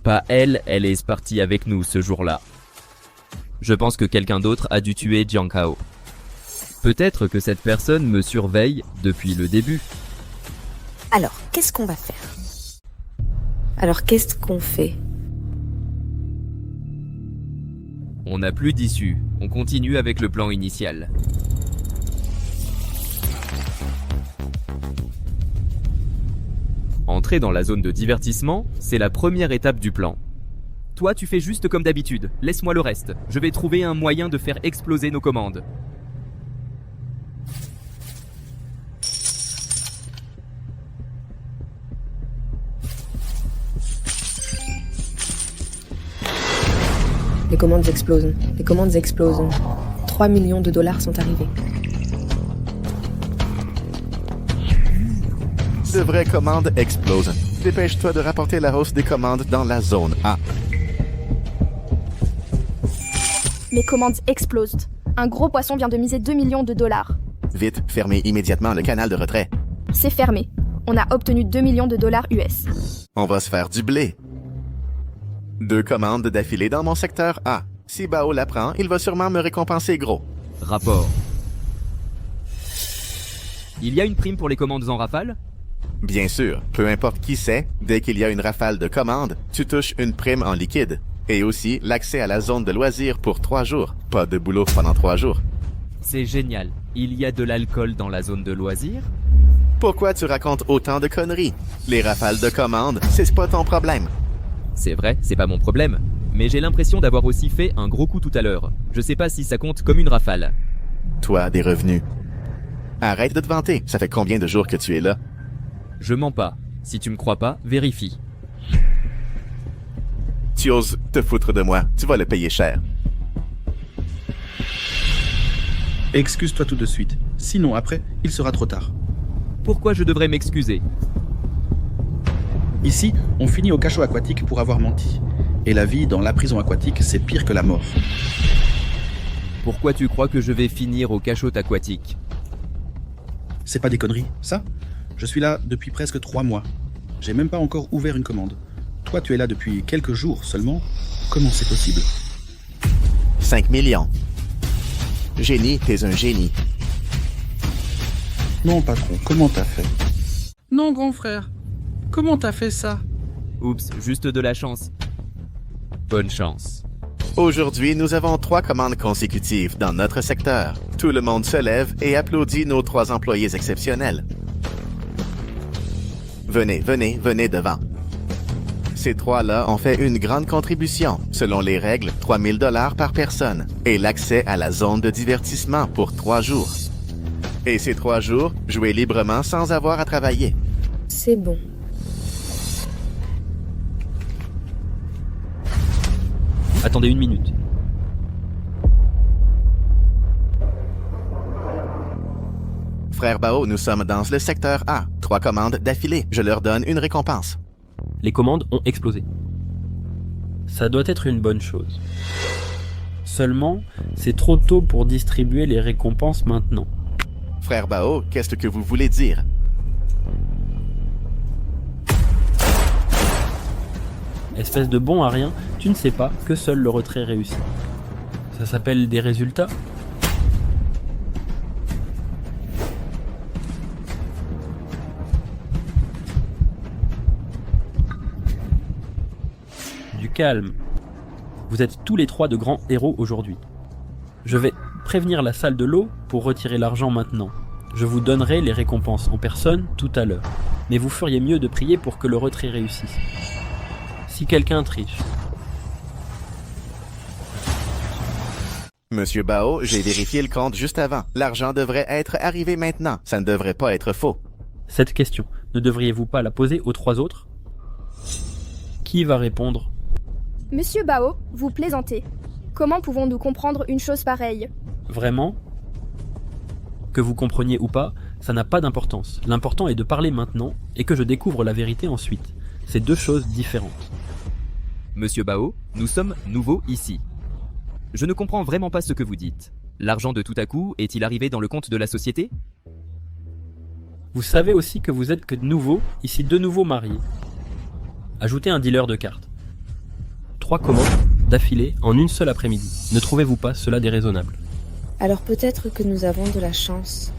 Pas elle, elle est partie avec nous ce jour-là. Je pense que quelqu'un d'autre a dû tuer Jiang Hao. Peut-être que cette personne me surveille depuis le début. Alors, qu'est-ce qu'on va faire? Alors, qu'est-ce qu'on fait? On n'a plus d'issue. On continue avec le plan initial. Entrer dans la zone de divertissement, c'est la première étape du plan. Toi, tu fais juste comme d'habitude. Laisse-moi le reste. Je vais trouver un moyen de faire exploser nos commandes. Les commandes explosent. Les commandes explosent. 3 millions de dollars sont arrivés. De vraies commandes explosent. Dépêche-toi de rapporter la hausse des commandes dans la zone A. Mes commandes explosent. Un gros poisson vient de miser 2 millions de dollars. Vite, fermez immédiatement le canal de retrait. C'est fermé. On a obtenu 2 millions de dollars US. On va se faire du blé. 2 commandes d'affilée dans mon secteur A. Si Bao la prend, il va sûrement me récompenser gros. Rapport. Il y a une prime pour les commandes en rafale? Bien sûr, peu importe qui c'est, dès qu'il y a une rafale de commandes, tu touches une prime en liquide. Et aussi l'accès à la zone de loisirs pour 3 jours. Pas de boulot pendant 3 jours. C'est génial. Il y a de l'alcool dans la zone de loisirs? Pourquoi tu racontes autant de conneries? Les rafales de commandes, c'est pas ton problème. C'est vrai, c'est pas mon problème. Mais j'ai l'impression d'avoir aussi fait un gros coup tout à l'heure. Je sais pas si ça compte comme une rafale. Toi, des revenus. Arrête de te vanter. Ça fait combien de jours que tu es là? Je mens pas. Si tu me crois pas, vérifie. Tu oses te foutre de moi. Tu vas le payer cher. Excuse-toi tout de suite. Sinon, après, il sera trop tard. Pourquoi je devrais m'excuser? Ici, on finit au cachot aquatique pour avoir menti. Et la vie dans la prison aquatique, c'est pire que la mort. Pourquoi tu crois que je vais finir au cachot aquatique? C'est pas des conneries, ça? Je suis là depuis presque 3 mois. J'ai même pas encore ouvert une commande. Toi, tu es là depuis quelques jours seulement. Comment c'est possible? 5 millions. Génie, t'es un génie. Non, patron, comment t'as fait? Non, grand frère. Comment t'as fait ça? Oups, juste de la chance. Bonne chance. Aujourd'hui, nous avons 3 commandes consécutives dans notre secteur. Tout le monde se lève et applaudit nos 3 employés exceptionnels. Venez devant. Ces 3-là ont fait une grande contribution. Selon les règles, 3 000 $ par personne et l'accès à la zone de divertissement pour 3 jours. Et ces 3 jours, jouez librement sans avoir à travailler. C'est bon. Attendez 1 minute. Frère Bao, nous sommes dans le secteur A. 3 commandes d'affilée. Je leur donne une récompense. Les commandes ont explosé. Ça doit être une bonne chose. Seulement, c'est trop tôt pour distribuer les récompenses maintenant. Frère Bao, qu'est-ce que vous voulez dire? Espèce de bon à rien, tu ne sais pas que seul le retrait réussit. Ça s'appelle des résultats. Du calme. Vous êtes tous les 3 de grands héros aujourd'hui. Je vais prévenir la salle de l'eau pour retirer l'argent maintenant. Je vous donnerai les récompenses en personne tout à l'heure. Mais vous feriez mieux de prier pour que le retrait réussisse. Si quelqu'un triche. Monsieur Bao, j'ai vérifié le compte juste avant. L'argent devrait être arrivé maintenant. Ça ne devrait pas être faux. Cette question, ne devriez-vous pas la poser aux 3 autres? Qui va répondre? Monsieur Bao, vous plaisantez. Comment pouvons-nous comprendre une chose pareille? Vraiment? Que vous compreniez ou pas, ça n'a pas d'importance. L'important est de parler maintenant et que je découvre la vérité ensuite. C'est 2 choses différentes. Monsieur Bao, nous sommes nouveaux ici. Je ne comprends vraiment pas ce que vous dites. L'argent de tout à coup est-il arrivé dans le compte de la société? Vous savez aussi que vous êtes que nouveaux, ici 2 nouveaux mariés. Ajoutez un dealer de cartes. 3 commandes d'affilée en une seule après-midi. Ne trouvez-vous pas cela déraisonnable? Alors peut-être que nous avons de la chance.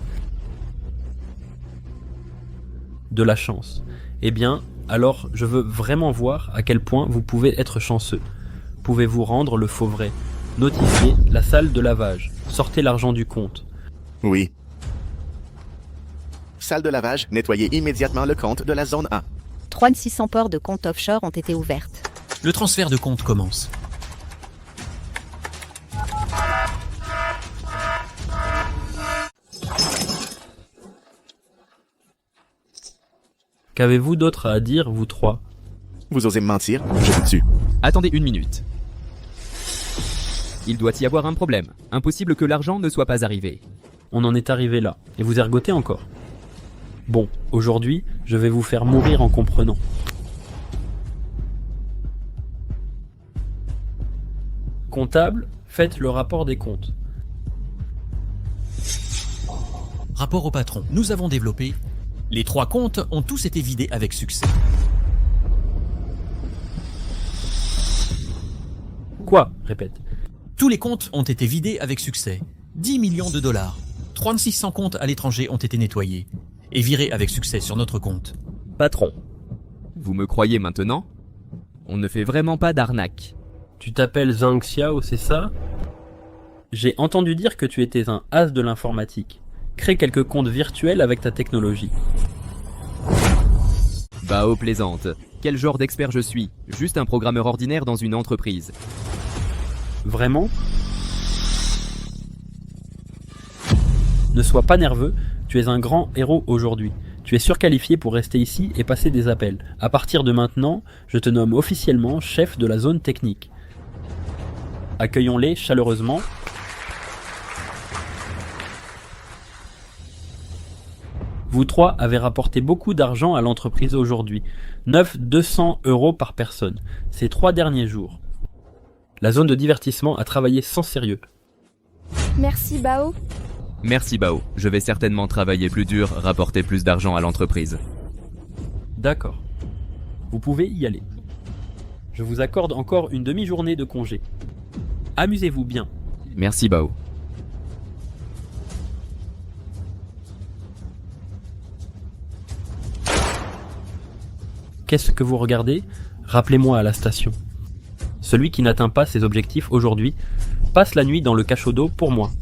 De la chance. Eh bien, alors je veux vraiment voir à quel point vous pouvez être chanceux. Pouvez-vous rendre le faux vrai? Notifiez la salle de lavage. Sortez l'argent du compte. Oui. Salle de lavage, nettoyez immédiatement le compte de la zone A. 3600 ports de comptes offshore ont été ouvertes. Le transfert de compte commence. Qu'avez-vous d'autre à dire, vous 3? Vous osez me mentir? Je vous tue. Attendez 1 minute. Il doit y avoir un problème. Impossible que l'argent ne soit pas arrivé. On en est arrivé là, et vous ergotez encore. Bon, aujourd'hui, je vais vous faire mourir en comprenant. Comptable, faites le rapport des comptes. Rapport au patron. Nous avons développé. Les 3 comptes ont tous été vidés avec succès. Quoi? Répète. Tous les comptes ont été vidés avec succès. 10 millions de $. 3600 comptes à l'étranger ont été nettoyés et virés avec succès sur notre compte. Patron. Vous me croyez maintenant? On ne fait vraiment pas d'arnaque. Tu t'appelles Zhang Xiao, c'est ça? J'ai entendu dire que tu étais un as de l'informatique. Crée quelques comptes virtuels avec ta technologie. Bao plaisante. Quel genre d'expert je suis? Juste un programmeur ordinaire dans une entreprise. Vraiment? Ne sois pas nerveux, tu es un grand héros aujourd'hui. Tu es surqualifié pour rester ici et passer des appels. À partir de maintenant, je te nomme officiellement chef de la zone technique. Accueillons-les chaleureusement. Vous 3 avez rapporté beaucoup d'argent à l'entreprise aujourd'hui. 200 € par personne, ces 3 derniers jours. La zone de divertissement a travaillé sans sérieux. Merci Bao. Merci Bao, je vais certainement travailler plus dur, rapporter plus d'argent à l'entreprise. D'accord. Vous pouvez y aller. Je vous accorde encore une demi-journée de congé. Amusez-vous bien. Merci Bao. Qu'est-ce que vous regardez? Rappelez-moi à la station. Celui qui n'atteint pas ses objectifs aujourd'hui passe la nuit dans le cachot d'eau pour moi.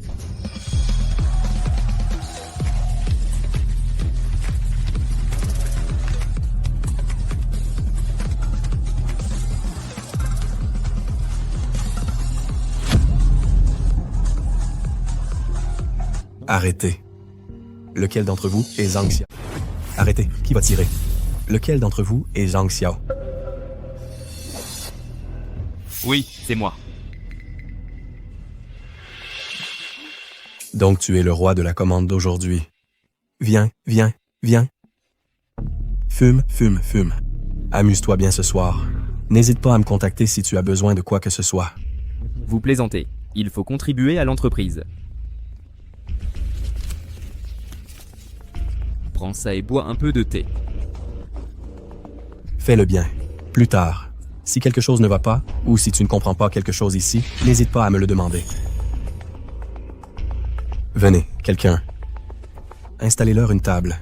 Arrêtez. Lequel d'entre vous est Zhang Xiao? Arrêtez. Qui va tirer? Lequel d'entre vous est Zhang Xiao? Oui, c'est moi. Donc tu es le roi de la commande d'aujourd'hui. Viens, viens, viens. Fume, fume, fume. Amuse-toi bien ce soir. N'hésite pas à me contacter si tu as besoin de quoi que ce soit. Vous plaisantez. Il faut contribuer à l'entreprise. Prends ça et bois un peu de thé. Fais-le bien. Plus tard. Si quelque chose ne va pas, ou si tu ne comprends pas quelque chose ici, n'hésite pas à me le demander. Venez, quelqu'un. Installez-leur une table.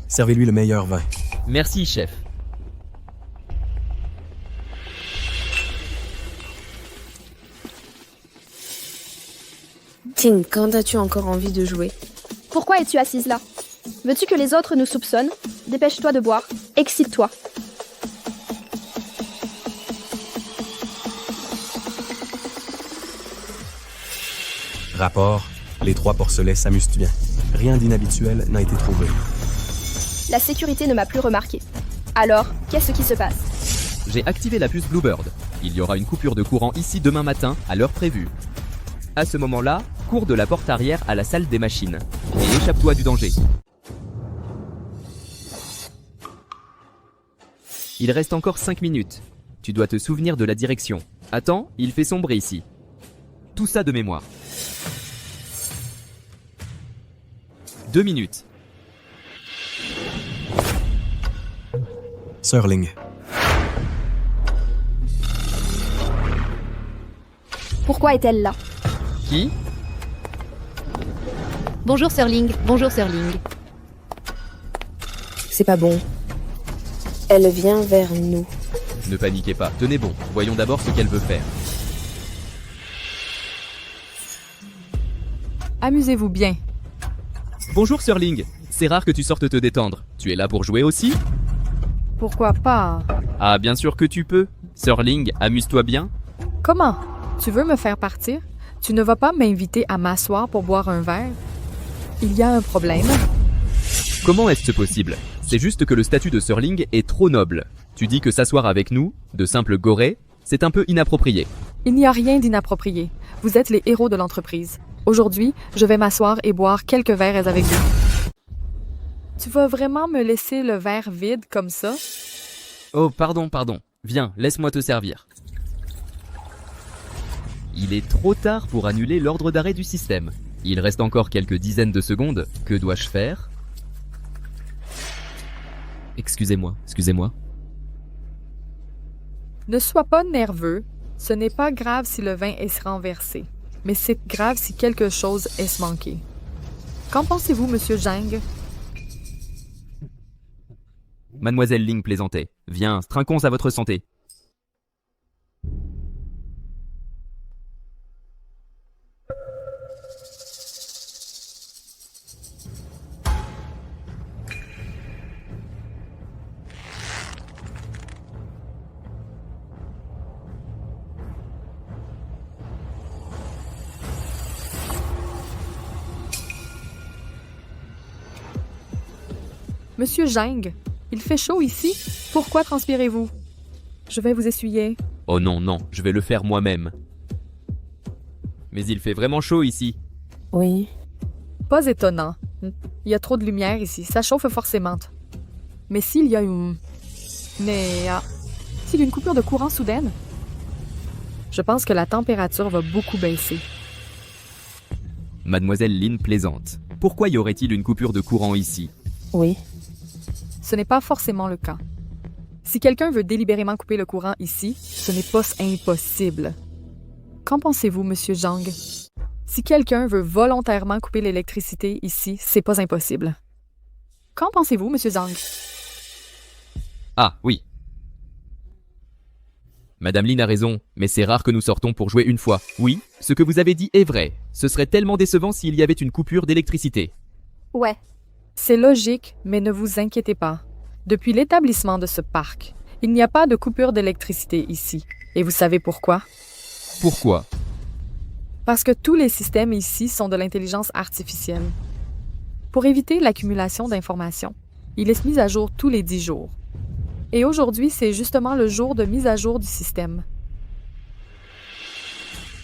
Servez-lui le meilleur vin. Merci, chef. Ting, quand as-tu encore envie de jouer? Pourquoi es-tu assise là? Veux-tu que les autres nous soupçonnent? Dépêche-toi de boire. Excite-toi. Rapport, les 3 porcelets s'amusent bien. Rien d'inhabituel n'a été trouvé. La sécurité ne m'a plus remarqué. Alors, qu'est-ce qui se passe? J'ai activé la puce Bluebird. Il y aura une coupure de courant ici demain matin, à l'heure prévue. À ce moment-là, cours de la porte arrière à la salle des machines. Et échappe-toi du danger. Il reste encore 5 minutes. Tu dois te souvenir de la direction. Attends, il fait sombre ici. Tout ça de mémoire. 2 minutes. Sir Ling. Pourquoi est-elle là? Qui? Bonjour Sirling, bonjour Sirling. C'est pas bon. Elle vient vers nous. Ne paniquez pas, tenez bon. Voyons d'abord ce qu'elle veut faire. Amusez-vous bien. Bonjour Sirling. C'est rare que tu sortes te détendre. Tu es là pour jouer aussi? Pourquoi pas? Ah, bien sûr que tu peux. Sirling, amuse-toi bien. Comment? Tu veux me faire partir? Tu ne vas pas m'inviter à m'asseoir pour boire un verre? Il y a un problème. Comment est-ce possible? C'est juste que le statut de Sirling est trop noble. Tu dis que s'asseoir avec nous, de simples gorées, c'est un peu inapproprié. Il n'y a rien d'inapproprié. Vous êtes les héros de l'entreprise. Aujourd'hui, je vais m'asseoir et boire quelques verres avec vous. Tu vas vraiment me laisser le verre vide comme ça? Oh, pardon. Viens, laisse-moi te servir. Il est trop tard pour annuler l'ordre d'arrêt du système. Il reste encore quelques dizaines de secondes. Que dois-je faire? Excusez-moi. Ne sois pas nerveux. Ce n'est pas grave si le vin est renversé. Mais c'est grave si quelque chose est manqué. Qu'en pensez-vous, Monsieur Zhang? Mademoiselle Ling plaisantait. Viens, trinquons à votre santé. Monsieur Zhang, il fait chaud ici. Pourquoi transpirez-vous? Je vais vous essuyer. Oh non, je vais le faire moi-même. Mais il fait vraiment chaud ici. Oui. Pas étonnant. Il y a trop de lumière ici. Ça chauffe forcément. Mais s'il y a une... s'il y a une coupure de courant soudaine, je pense que la température va beaucoup baisser. Mademoiselle Lin plaisante. Pourquoi y aurait-il une coupure de courant ici? Oui. Ce n'est pas forcément le cas. Si quelqu'un veut délibérément couper le courant ici, ce n'est pas impossible. Qu'en pensez-vous, Monsieur Zhang? Si quelqu'un veut volontairement couper l'électricité ici, c'est pas impossible. Qu'en pensez-vous, Monsieur Zhang? Ah, oui. Madame Lin a raison, mais c'est rare que nous sortons pour jouer une fois. Oui, ce que vous avez dit est vrai. Ce serait tellement décevant s'il y avait une coupure d'électricité. Ouais. C'est logique, mais ne vous inquiétez pas. Depuis l'établissement de ce parc, il n'y a pas de coupure d'électricité ici. Et vous savez pourquoi? Pourquoi? Parce que tous les systèmes ici sont de l'intelligence artificielle. Pour éviter l'accumulation d'informations, il est mis à jour tous les 10 jours. Et aujourd'hui, c'est justement le jour de mise à jour du système.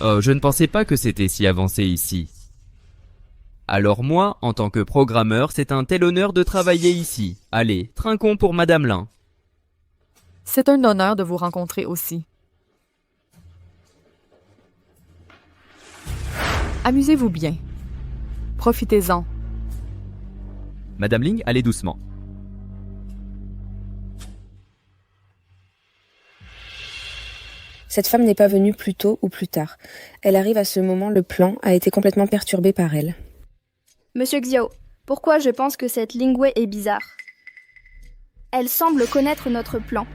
Oh, je ne pensais pas que c'était si avancé ici. Alors moi, en tant que programmeur, c'est un tel honneur de travailler ici. Allez, trinquons pour Madame Lin. C'est un honneur de vous rencontrer aussi. Amusez-vous bien. Profitez-en. Madame Ling, allez doucement. Cette femme n'est pas venue plus tôt ou plus tard. Elle arrive à ce moment, le plan a été complètement perturbé par elle. Monsieur Xiao, pourquoi je pense que cette Lingwei est bizarre? Elle semble connaître notre plan.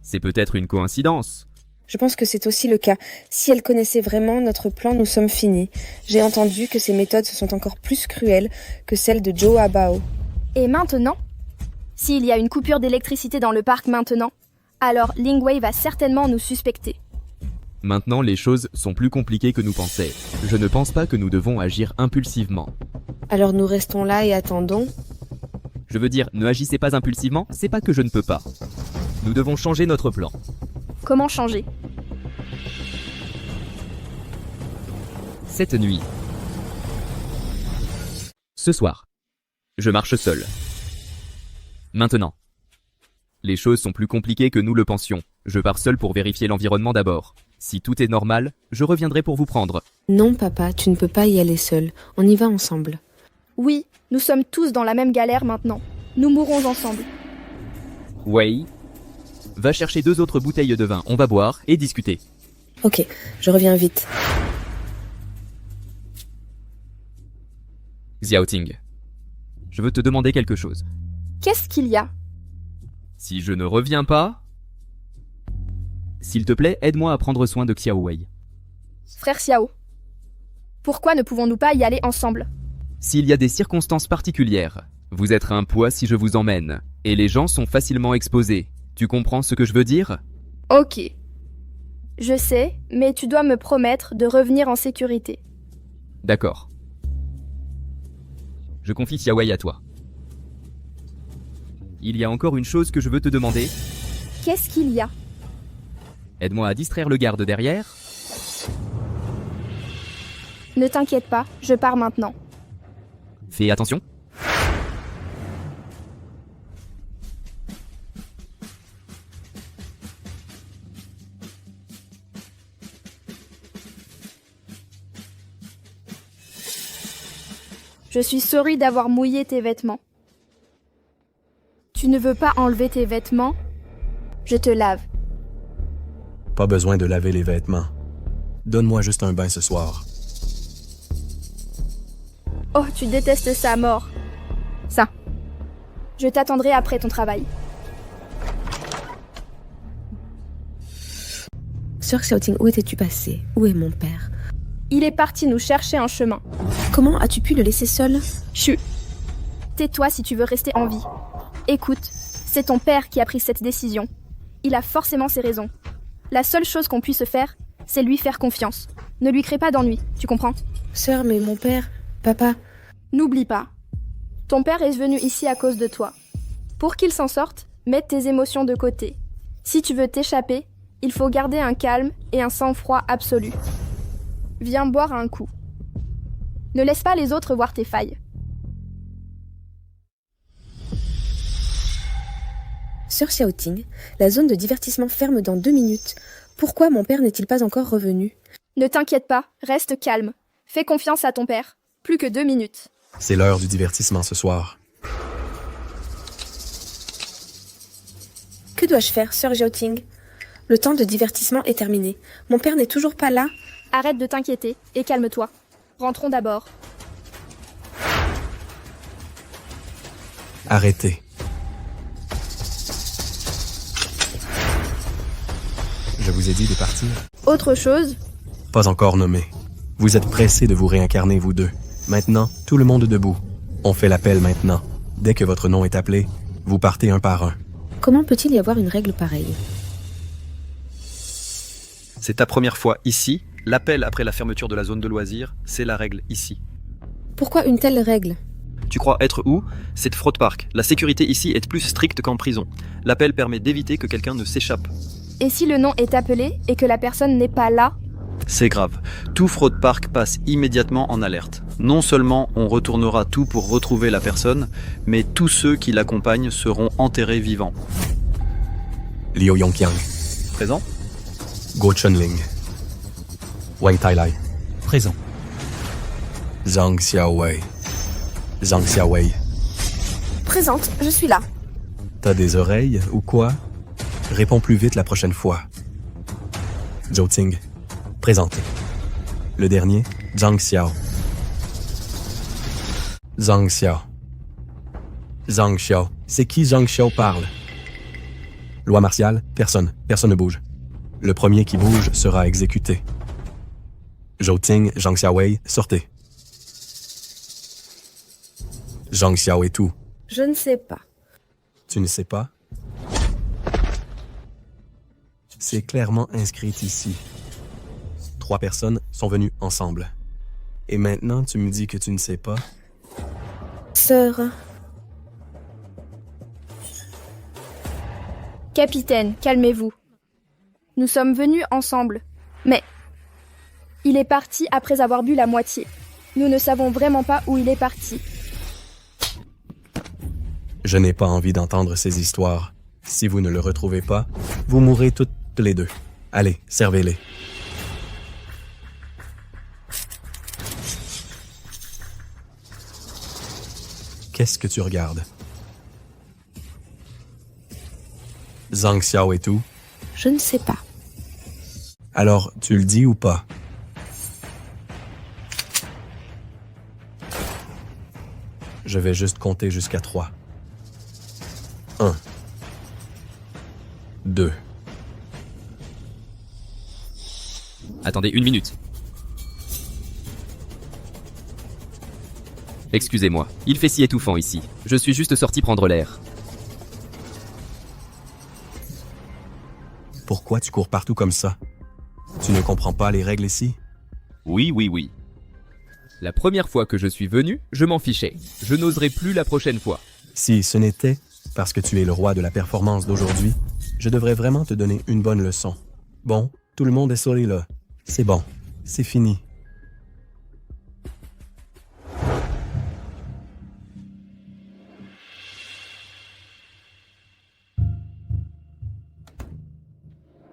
C'est peut-être une coïncidence. Je pense que c'est aussi le cas. Si elle connaissait vraiment notre plan, nous sommes finis. J'ai entendu que ses méthodes sont encore plus cruelles que celles de Zhou Abao. Et maintenant? S'il y a une coupure d'électricité dans le parc maintenant, alors Lingwei va certainement nous suspecter. Maintenant, les choses sont plus compliquées que nous pensions. Je ne pense pas que nous devons agir impulsivement. Alors nous restons là et attendons. Je veux dire, ne agissez pas impulsivement, c'est pas que je ne peux pas. Nous devons changer notre plan. Comment changer? Cette nuit. Ce soir. Je marche seul. Maintenant. Les choses sont plus compliquées que nous le pensions. Je pars seul pour vérifier l'environnement d'abord. Si tout est normal, je reviendrai pour vous prendre. Non, papa, tu ne peux pas y aller seul. On y va ensemble. Oui, nous sommes tous dans la même galère maintenant. Nous mourrons ensemble. Wei. Va chercher 2 autres bouteilles de vin, on va boire et discuter. Ok, je reviens vite. Xiaoting. Je veux te demander quelque chose. Qu'est-ce qu'il y a? Si je ne reviens pas... S'il te plaît, aide-moi à prendre soin de Xiao Wei. Frère Xiao, pourquoi ne pouvons-nous pas y aller ensemble? S'il y a des circonstances particulières, vous êtes un poids si je vous emmène, et les gens sont facilement exposés. Tu comprends ce que je veux dire? Ok. Je sais, mais tu dois me promettre de revenir en sécurité. D'accord. Je confie Xiao Wei à toi. Il y a encore une chose que je veux te demander. Qu'est-ce qu'il y a? Aide-moi à distraire le garde derrière. Ne t'inquiète pas, je pars maintenant. Fais attention. Je suis sorry d'avoir mouillé tes vêtements. Tu ne veux pas enlever tes vêtements? Je te lave. Pas besoin de laver les vêtements. Donne-moi juste un bain ce soir. Oh, tu détestes ça à mort. Ça. Je t'attendrai après ton travail. Sœur Xiaoting, où étais-tu passée? Où est mon père? Il est parti nous chercher un chemin. Comment as-tu pu le laisser seul? Chut. Tais-toi si tu veux rester en vie. Écoute, c'est ton père qui a pris cette décision. Il a forcément ses raisons. La seule chose qu'on puisse faire, c'est lui faire confiance. Ne lui crée pas d'ennui, tu comprends? Sœur, mais mon père... Papa... N'oublie pas. Ton père est venu ici à cause de toi. Pour qu'il s'en sorte, mets tes émotions de côté. Si tu veux t'échapper, il faut garder un calme et un sang-froid absolu. Viens boire un coup. Ne laisse pas les autres voir tes failles. Sœur Xiaoting, la zone de divertissement ferme dans 2 minutes. Pourquoi mon père n'est-il pas encore revenu? Ne t'inquiète pas, reste calme. Fais confiance à ton père. Plus que 2 minutes. C'est l'heure du divertissement ce soir. Que dois-je faire, Sœur Xiaoting? Le temps de divertissement est terminé. Mon père n'est toujours pas là. Arrête de t'inquiéter et calme-toi. Rentrons d'abord. Arrêtez. Je vous ai dit de partir. Autre chose? Pas encore nommé. Vous êtes pressés de vous réincarner, vous deux. Maintenant, tout le monde debout. On fait l'appel maintenant. Dès que votre nom est appelé, vous partez un par un. Comment peut-il y avoir une règle pareille? C'est ta première fois ici. L'appel après la fermeture de la zone de loisirs, c'est la règle ici. Pourquoi une telle règle? Tu crois être où? C'est Fraud Park. La sécurité ici est plus stricte qu'en prison. L'appel permet d'éviter que quelqu'un ne s'échappe. Et si le nom est appelé et que la personne n'est pas là? C'est grave. Tout Fraud Park passe immédiatement en alerte. Non seulement on retournera tout pour retrouver la personne, mais tous ceux qui l'accompagnent seront enterrés vivants. Liu Yongqiang. Présent? Go Chunling. Wang Tailai. Présent. Zhang Xiaowei. Zhang Xiaowei. Présente, je suis là. T'as des oreilles ou quoi? Réponds plus vite la prochaine fois. Zhou Ting. Présente. Le dernier, Zhang Xiao. Zhang Xiao. Zhang Xiao. C'est qui Zhang Xiao parle? Loi martiale, personne. Personne ne bouge. Le premier qui bouge sera exécuté. Zhou Ting, Zhang Xiaowei, sortez. Zhang Xiao et tout. Je ne sais pas. Tu ne sais pas? C'est clairement inscrit ici. 3 personnes sont venues ensemble. Et maintenant, tu me dis que tu ne sais pas? Sœur. Capitaine, calmez-vous. Nous sommes venus ensemble. Mais il est parti après avoir bu la moitié. Nous ne savons vraiment pas où il est parti. Je n'ai pas envie d'entendre ces histoires. Si vous ne le retrouvez pas, vous mourrez toutes les deux. Allez, servez-les. Qu'est-ce que tu regardes? Zhang Xiao et tout? Je ne sais pas. Alors, tu le dis ou pas? Je vais juste compter jusqu'à 3. 1. 2. Attendez 1 minute. Excusez-moi, il fait si étouffant ici. Je suis juste sorti prendre l'air. Pourquoi tu cours partout comme ça? Tu ne comprends pas les règles ici? Oui. La première fois que je suis venu, je m'en fichais. Je n'oserai plus la prochaine fois. Si ce n'était parce que tu es le roi de la performance d'aujourd'hui, je devrais vraiment te donner une bonne leçon. Bon, tout le monde est sorti là. C'est bon, c'est fini.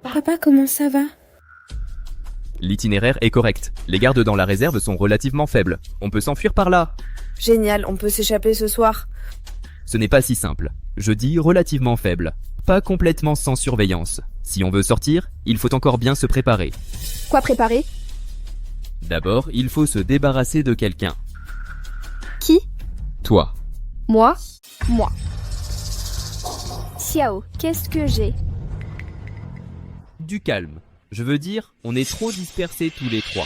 Papa, comment ça va? L'itinéraire est correct. Les gardes dans la réserve sont relativement faibles. On peut s'enfuir par là. Génial, on peut s'échapper ce soir. Ce n'est pas si simple. Je dis relativement faible. Pas complètement sans surveillance. Si on veut sortir, il faut encore bien se préparer. Quoi préparer? D'abord, il faut se débarrasser de quelqu'un. Qui? Toi. Moi? Moi. Xiao, qu'est-ce que j'ai? Du calme. Je veux dire, on est trop dispersés tous les 3.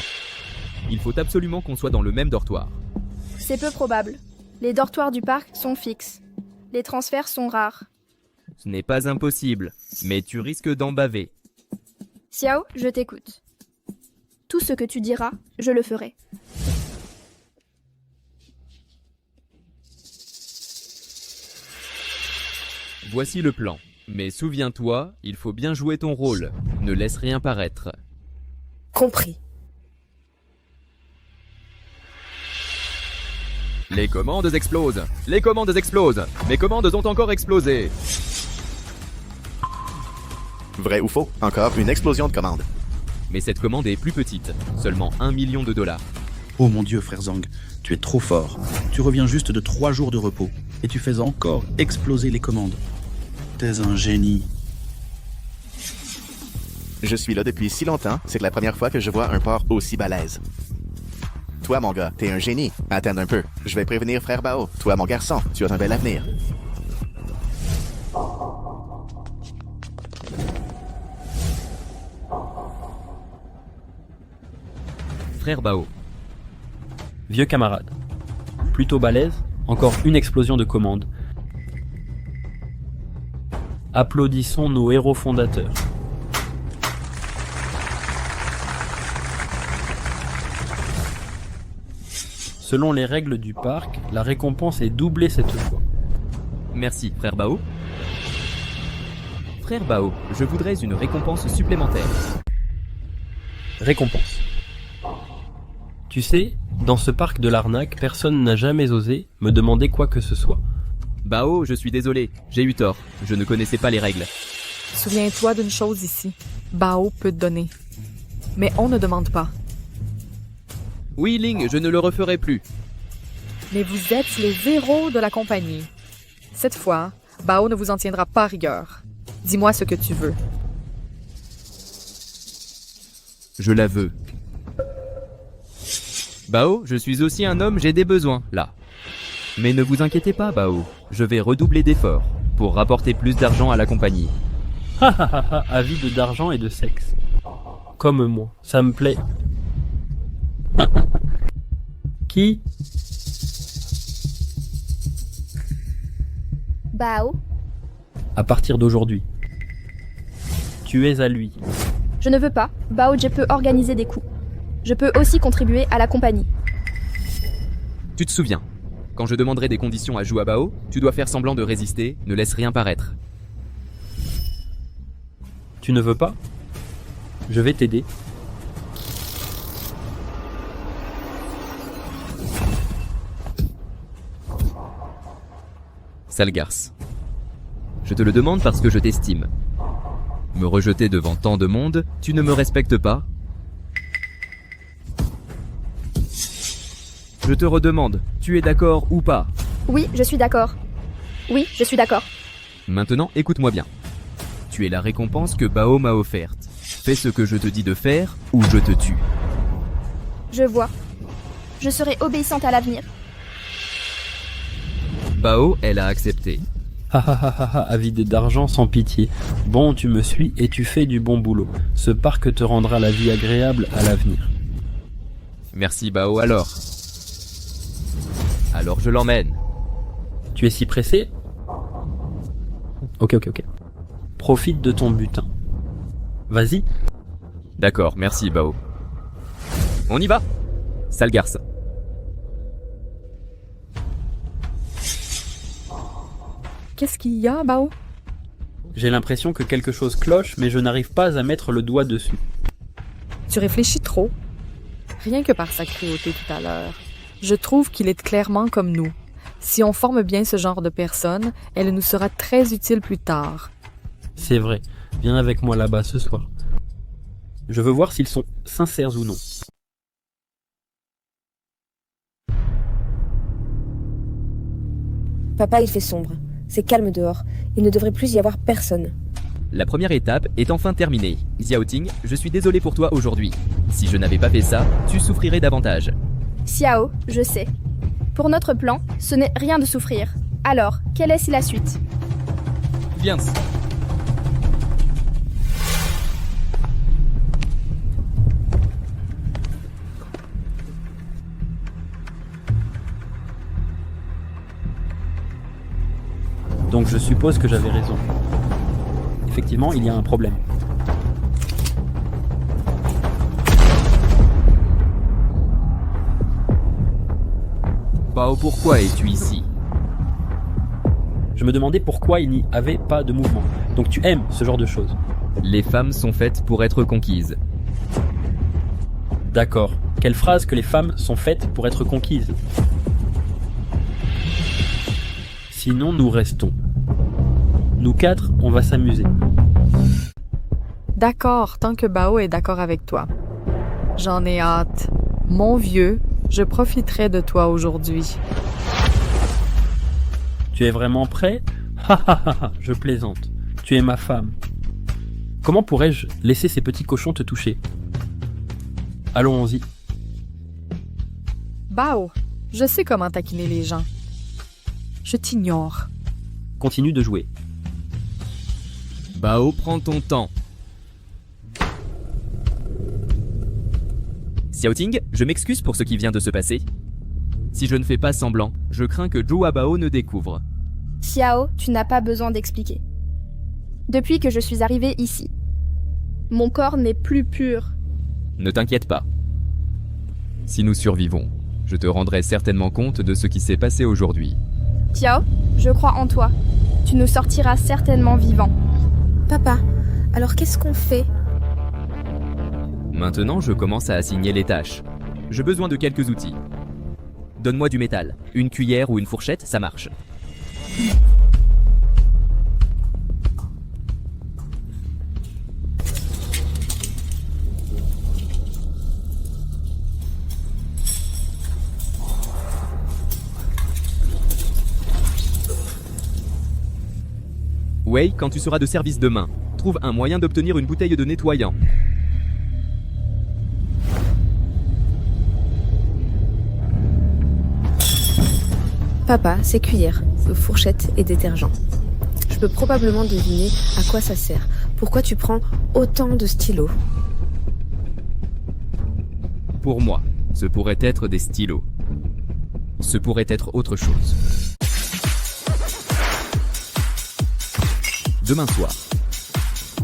Il faut absolument qu'on soit dans le même dortoir. C'est peu probable. Les dortoirs du parc sont fixes. Les transferts sont rares. Ce n'est pas impossible, mais tu risques d'en baver. Xiao, je t'écoute. Tout ce que tu diras, je le ferai. Voici le plan. Mais souviens-toi, il faut bien jouer ton rôle. Ne laisse rien paraître. Compris. Les commandes explosent. Les commandes explosent. Mes commandes ont encore explosé. Vrai ou faux? Encore une explosion de commandes. Mais cette commande est plus petite. Seulement $1 million. Oh mon Dieu, frère Zhang, tu es trop fort. Tu reviens juste de 3 jours de repos. Et tu fais encore exploser les commandes. T'es un génie. Je suis là depuis si longtemps, c'est la première fois que je vois un port aussi balèze. Toi, mon gars, t'es un génie. Attends un peu. Je vais prévenir frère Bao. Toi, mon garçon, tu as un bel avenir. frère Bao. Vieux camarade. Plutôt balèze, encore une explosion de commandes. Applaudissons nos héros fondateurs. Selon les règles du parc, la récompense est doublée cette fois. Merci, frère Bao. Frère Bao, je voudrais une récompense supplémentaire. Récompense. Tu sais, dans ce parc de l'arnaque, personne n'a jamais osé me demander quoi que ce soit. Bao, je suis désolé, j'ai eu tort. Je ne connaissais pas les règles. Souviens-toi d'une chose ici. Bao peut te donner. Mais on ne demande pas. Oui, Ling, je ne le referai plus. Mais vous êtes les héros de la compagnie. Cette fois, Bao ne vous en tiendra pas rigueur. Dis-moi ce que tu veux. Je la veux. Bao, je suis aussi un homme, j'ai des besoins, là. Mais ne vous inquiétez pas, Bao. Je vais redoubler d'efforts pour rapporter plus d'argent à la compagnie. Ha ha ha ha, avide d'argent et de sexe. Comme moi, ça me plaît. Qui? Bao, À partir d'aujourd'hui. Tu es à lui. je ne veux pas. Bao, je peux organiser des coups. Je peux aussi contribuer à la compagnie. Tu te souviens, quand je demanderai des conditions à Zhu à Bao, tu dois faire semblant de résister, ne laisse rien paraître. Tu ne veux pas? Je vais t'aider. Sale garce. Je te le demande parce que je t'estime. Me rejeter devant tant de monde, tu ne me respectes pas? Je te redemande, tu es d'accord ou pas? Oui, je suis d'accord. Oui, je suis d'accord. Maintenant, écoute-moi bien. Tu es la récompense que Bao m'a offerte. Fais ce que je te dis de faire ou je te tue. Je vois. Je serai obéissante à l'avenir. Bao, elle a accepté. Ha ha ha ha ha, avide d'argent sans pitié. Bon, tu me suis et tu fais du bon boulot. Ce parc te rendra la vie agréable à l'avenir. Merci Bao alors. Alors je l'emmène. Tu es si pressé? Ok. Profite de ton butin. Vas-y. D'accord, merci Bao. On y va. Sale garce. Qu'est-ce qu'il y a, Bao? J'ai l'impression que quelque chose cloche, mais je n'arrive pas à mettre le doigt dessus. Tu réfléchis trop. Rien que par sa cruauté tout à l'heure. Je trouve qu'il est clairement comme nous. Si on forme bien ce genre de personne, elle nous sera très utile plus tard. C'est vrai. Viens avec moi là-bas ce soir. Je veux voir s'ils sont sincères ou non. Papa, il fait sombre. C'est calme dehors. Il ne devrait plus y avoir personne. La première étape est enfin terminée. Xiaoting, je suis désolé pour toi aujourd'hui. Si je n'avais pas fait ça, tu souffrirais davantage. Xiao, je sais. Pour notre plan, ce n'est rien de souffrir. Alors, quelle est la suite? Viens. Donc je suppose que j'avais raison. Effectivement, il y a un problème. Bao, pourquoi es-tu ici? Je me demandais pourquoi il n'y avait pas de mouvement. Donc tu aimes ce genre de choses. Les femmes sont faites pour être conquises. D'accord. Quelle phrase que les femmes sont faites pour être conquises? Sinon, nous restons. Nous quatre, on va s'amuser. D'accord, tant que Bao est d'accord avec toi. J'en ai hâte. Mon vieux, je profiterai de toi aujourd'hui. Tu es vraiment prêt? Ha ha ha ha, je plaisante. Tu es ma femme. Comment pourrais-je laisser ces petits cochons te toucher? Allons-y. Bao, je sais comment taquiner les gens. Je t'ignore. Continue de jouer. Bao, prends ton temps. Xiaoting, je m'excuse pour ce qui vient de se passer. Si je ne fais pas semblant, je crains que Zhou Bao ne découvre. Xiao, tu n'as pas besoin d'expliquer. Depuis que je suis arrivée ici, mon corps n'est plus pur. Ne t'inquiète pas. Si nous survivons, je te rendrai certainement compte de ce qui s'est passé aujourd'hui. Xiao, je crois en toi. Tu nous sortiras certainement vivant. Papa, alors qu'est-ce qu'on fait? Maintenant, je commence à assigner les tâches. J'ai besoin de quelques outils. Donne-moi du métal. Une cuillère ou une fourchette, ça marche. Wei, quand tu seras de service demain, trouve un moyen d'obtenir une bouteille de nettoyant. Papa, c'est cuillère, fourchette et détergent. Je peux probablement deviner à quoi ça sert. Pourquoi tu prends autant de stylos? Pour moi, ce pourrait être des stylos. Ce pourrait être autre chose. Demain soir,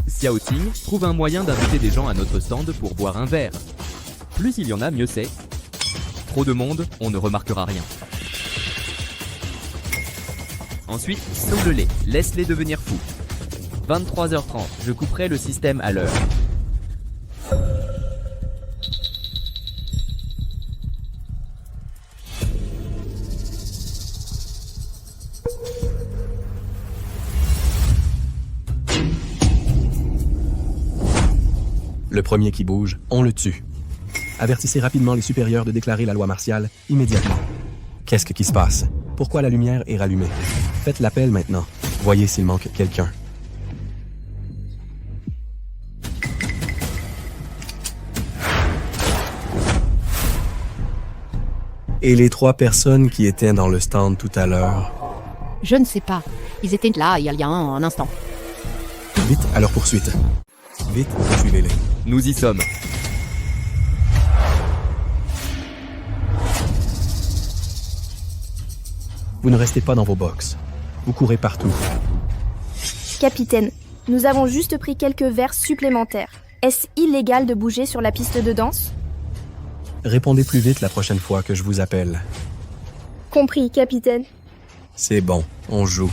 Xiaoting trouve un moyen d'inviter des gens à notre stand pour boire un verre. Plus il y en a, mieux c'est. Trop de monde, on ne remarquera rien. Ensuite, sauve-les, laisse-les devenir fous. 23h30, je couperai le système à l'heure. Le premier qui bouge, on le tue. Avertissez rapidement les supérieurs de déclarer la loi martiale immédiatement. Qu'est-ce qui se passe? Pourquoi la lumière est rallumée? Faites l'appel maintenant. Voyez s'il manque quelqu'un. Et les 3 personnes qui étaient dans le stand tout à l'heure? Je ne sais pas. Ils étaient là il y a un instant. Vite à leur poursuite. Vite, suivez-les. Nous y sommes. Vous ne restez pas dans vos box. Vous courez partout. Capitaine, nous avons juste pris quelques verres supplémentaires. Est-ce illégal de bouger sur la piste de danse? Répondez plus vite la prochaine fois que je vous appelle. Compris, capitaine. C'est bon, on joue.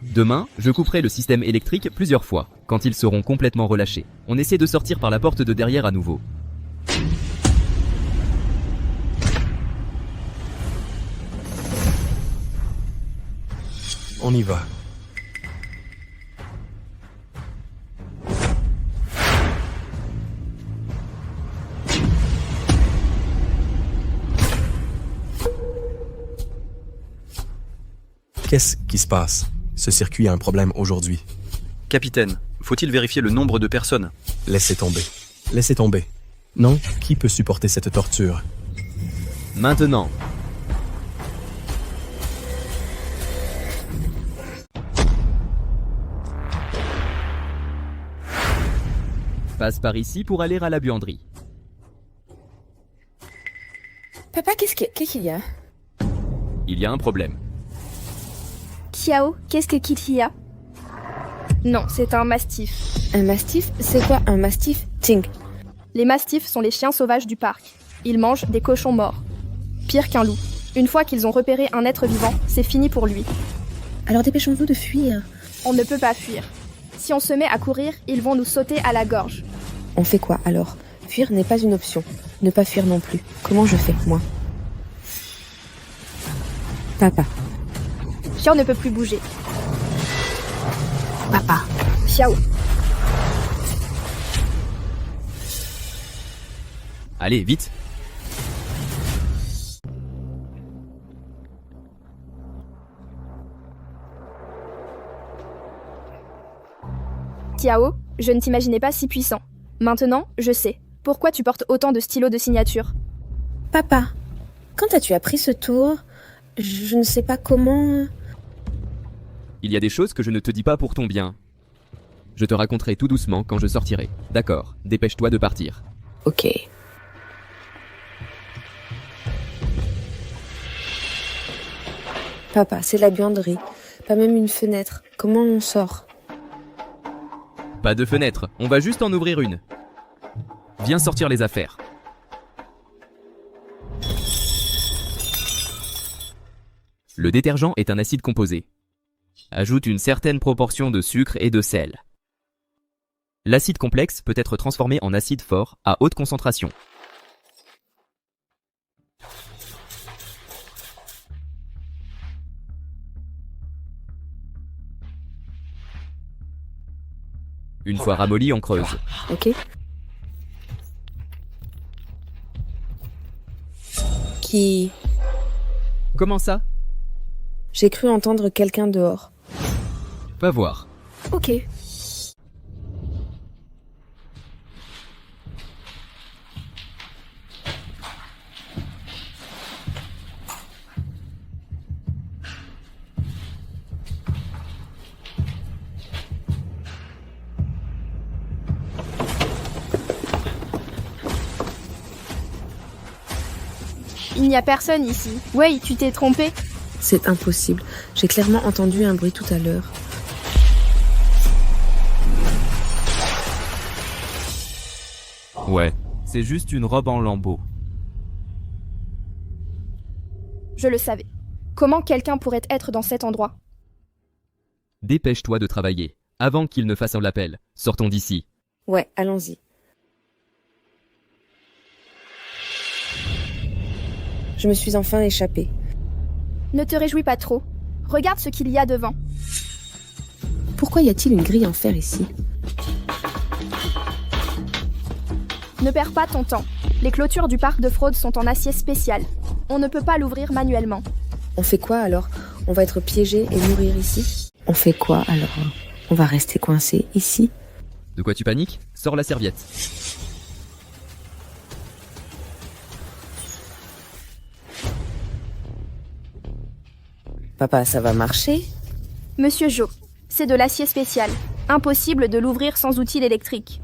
Demain, je couperai le système électrique plusieurs fois, quand ils seront complètement relâchés. On essaie de sortir par la porte de derrière à nouveau. On y va. Qu'est-ce qui se passe? Ce circuit a un problème aujourd'hui. Capitaine, faut-il vérifier le nombre de personnes? Laissez tomber. Laissez tomber. Non, qui peut supporter cette torture? Maintenant. Passe par ici pour aller à la buanderie. Papa, qu'est-ce qu'il y a? Il y a un problème. Xiao, qu'est-ce qu'il y a? Non, c'est un mastif. Un mastif? C'est quoi un mastif? Ting. Les mastifs sont les chiens sauvages du parc. Ils mangent des cochons morts. Pire qu'un loup. Une fois qu'ils ont repéré un être vivant, c'est fini pour lui. Alors dépêchons-nous de fuir. On ne peut pas fuir. Si on se met à courir, ils vont nous sauter à la gorge. On fait quoi alors? Fuir n'est pas une option. Ne pas fuir non plus. Comment je fais, moi? Papa. Xiao ne peut plus bouger. Papa. Xiao. Allez, vite. Xiao, je ne t'imaginais pas si puissant. Maintenant, je sais. Pourquoi tu portes autant de stylos de signature? Papa, quand as-tu appris ce tour? Je ne sais pas comment... Il y a des choses que je ne te dis pas pour ton bien. Je te raconterai tout doucement quand je sortirai. D'accord, dépêche-toi de partir. Ok. Papa, c'est la buanderie. Pas même une fenêtre. Comment on sort? Pas de fenêtre, on va juste en ouvrir une. Viens sortir les affaires. Le détergent est un acide composé. Ajoute une certaine proportion de sucre et de sel. L'acide complexe peut être transformé en acide fort à haute concentration. Une fois ramolli, on creuse. Ok. Qui... Comment ça? J'ai cru entendre quelqu'un dehors. Va voir. Ok. Il n'y a personne ici. Ouais, tu t'es trompé. C'est impossible. J'ai clairement entendu un bruit tout à l'heure. Ouais, c'est juste une robe en lambeaux. Je le savais. Comment quelqu'un pourrait être dans cet endroit? Dépêche-toi de travailler, avant qu'il ne fasse l'appel. Sortons d'ici. Ouais, allons-y. Je me suis enfin échappée. Ne te réjouis pas trop. Regarde ce qu'il y a devant. Pourquoi y a-t-il une grille en fer ici? Ne perds pas ton temps. Les clôtures du parc de fraude sont en acier spécial. On ne peut pas l'ouvrir manuellement. On fait quoi alors? On va être piégés et mourir ici? On fait quoi alors? On va rester coincés ici? De quoi tu paniques? Sors la serviette. Papa, ça va marcher? Monsieur Jo, c'est de l'acier spécial. Impossible de l'ouvrir sans outil électrique.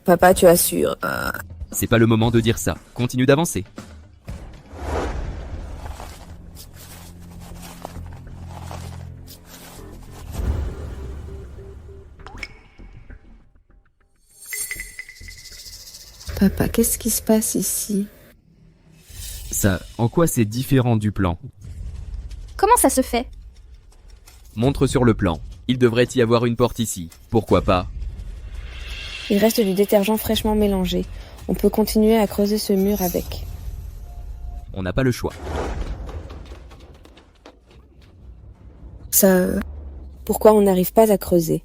Papa, tu assures. C'est pas le moment de dire ça. Continue d'avancer. Papa, qu'est-ce qui se passe ici? Ça, en quoi c'est différent du plan? Comment ça se fait? Montre sur le plan. Il devrait y avoir une porte ici. Pourquoi pas? Il reste du détergent fraîchement mélangé. On peut continuer à creuser ce mur avec. On n'a pas le choix. Ça... Pourquoi on n'arrive pas à creuser?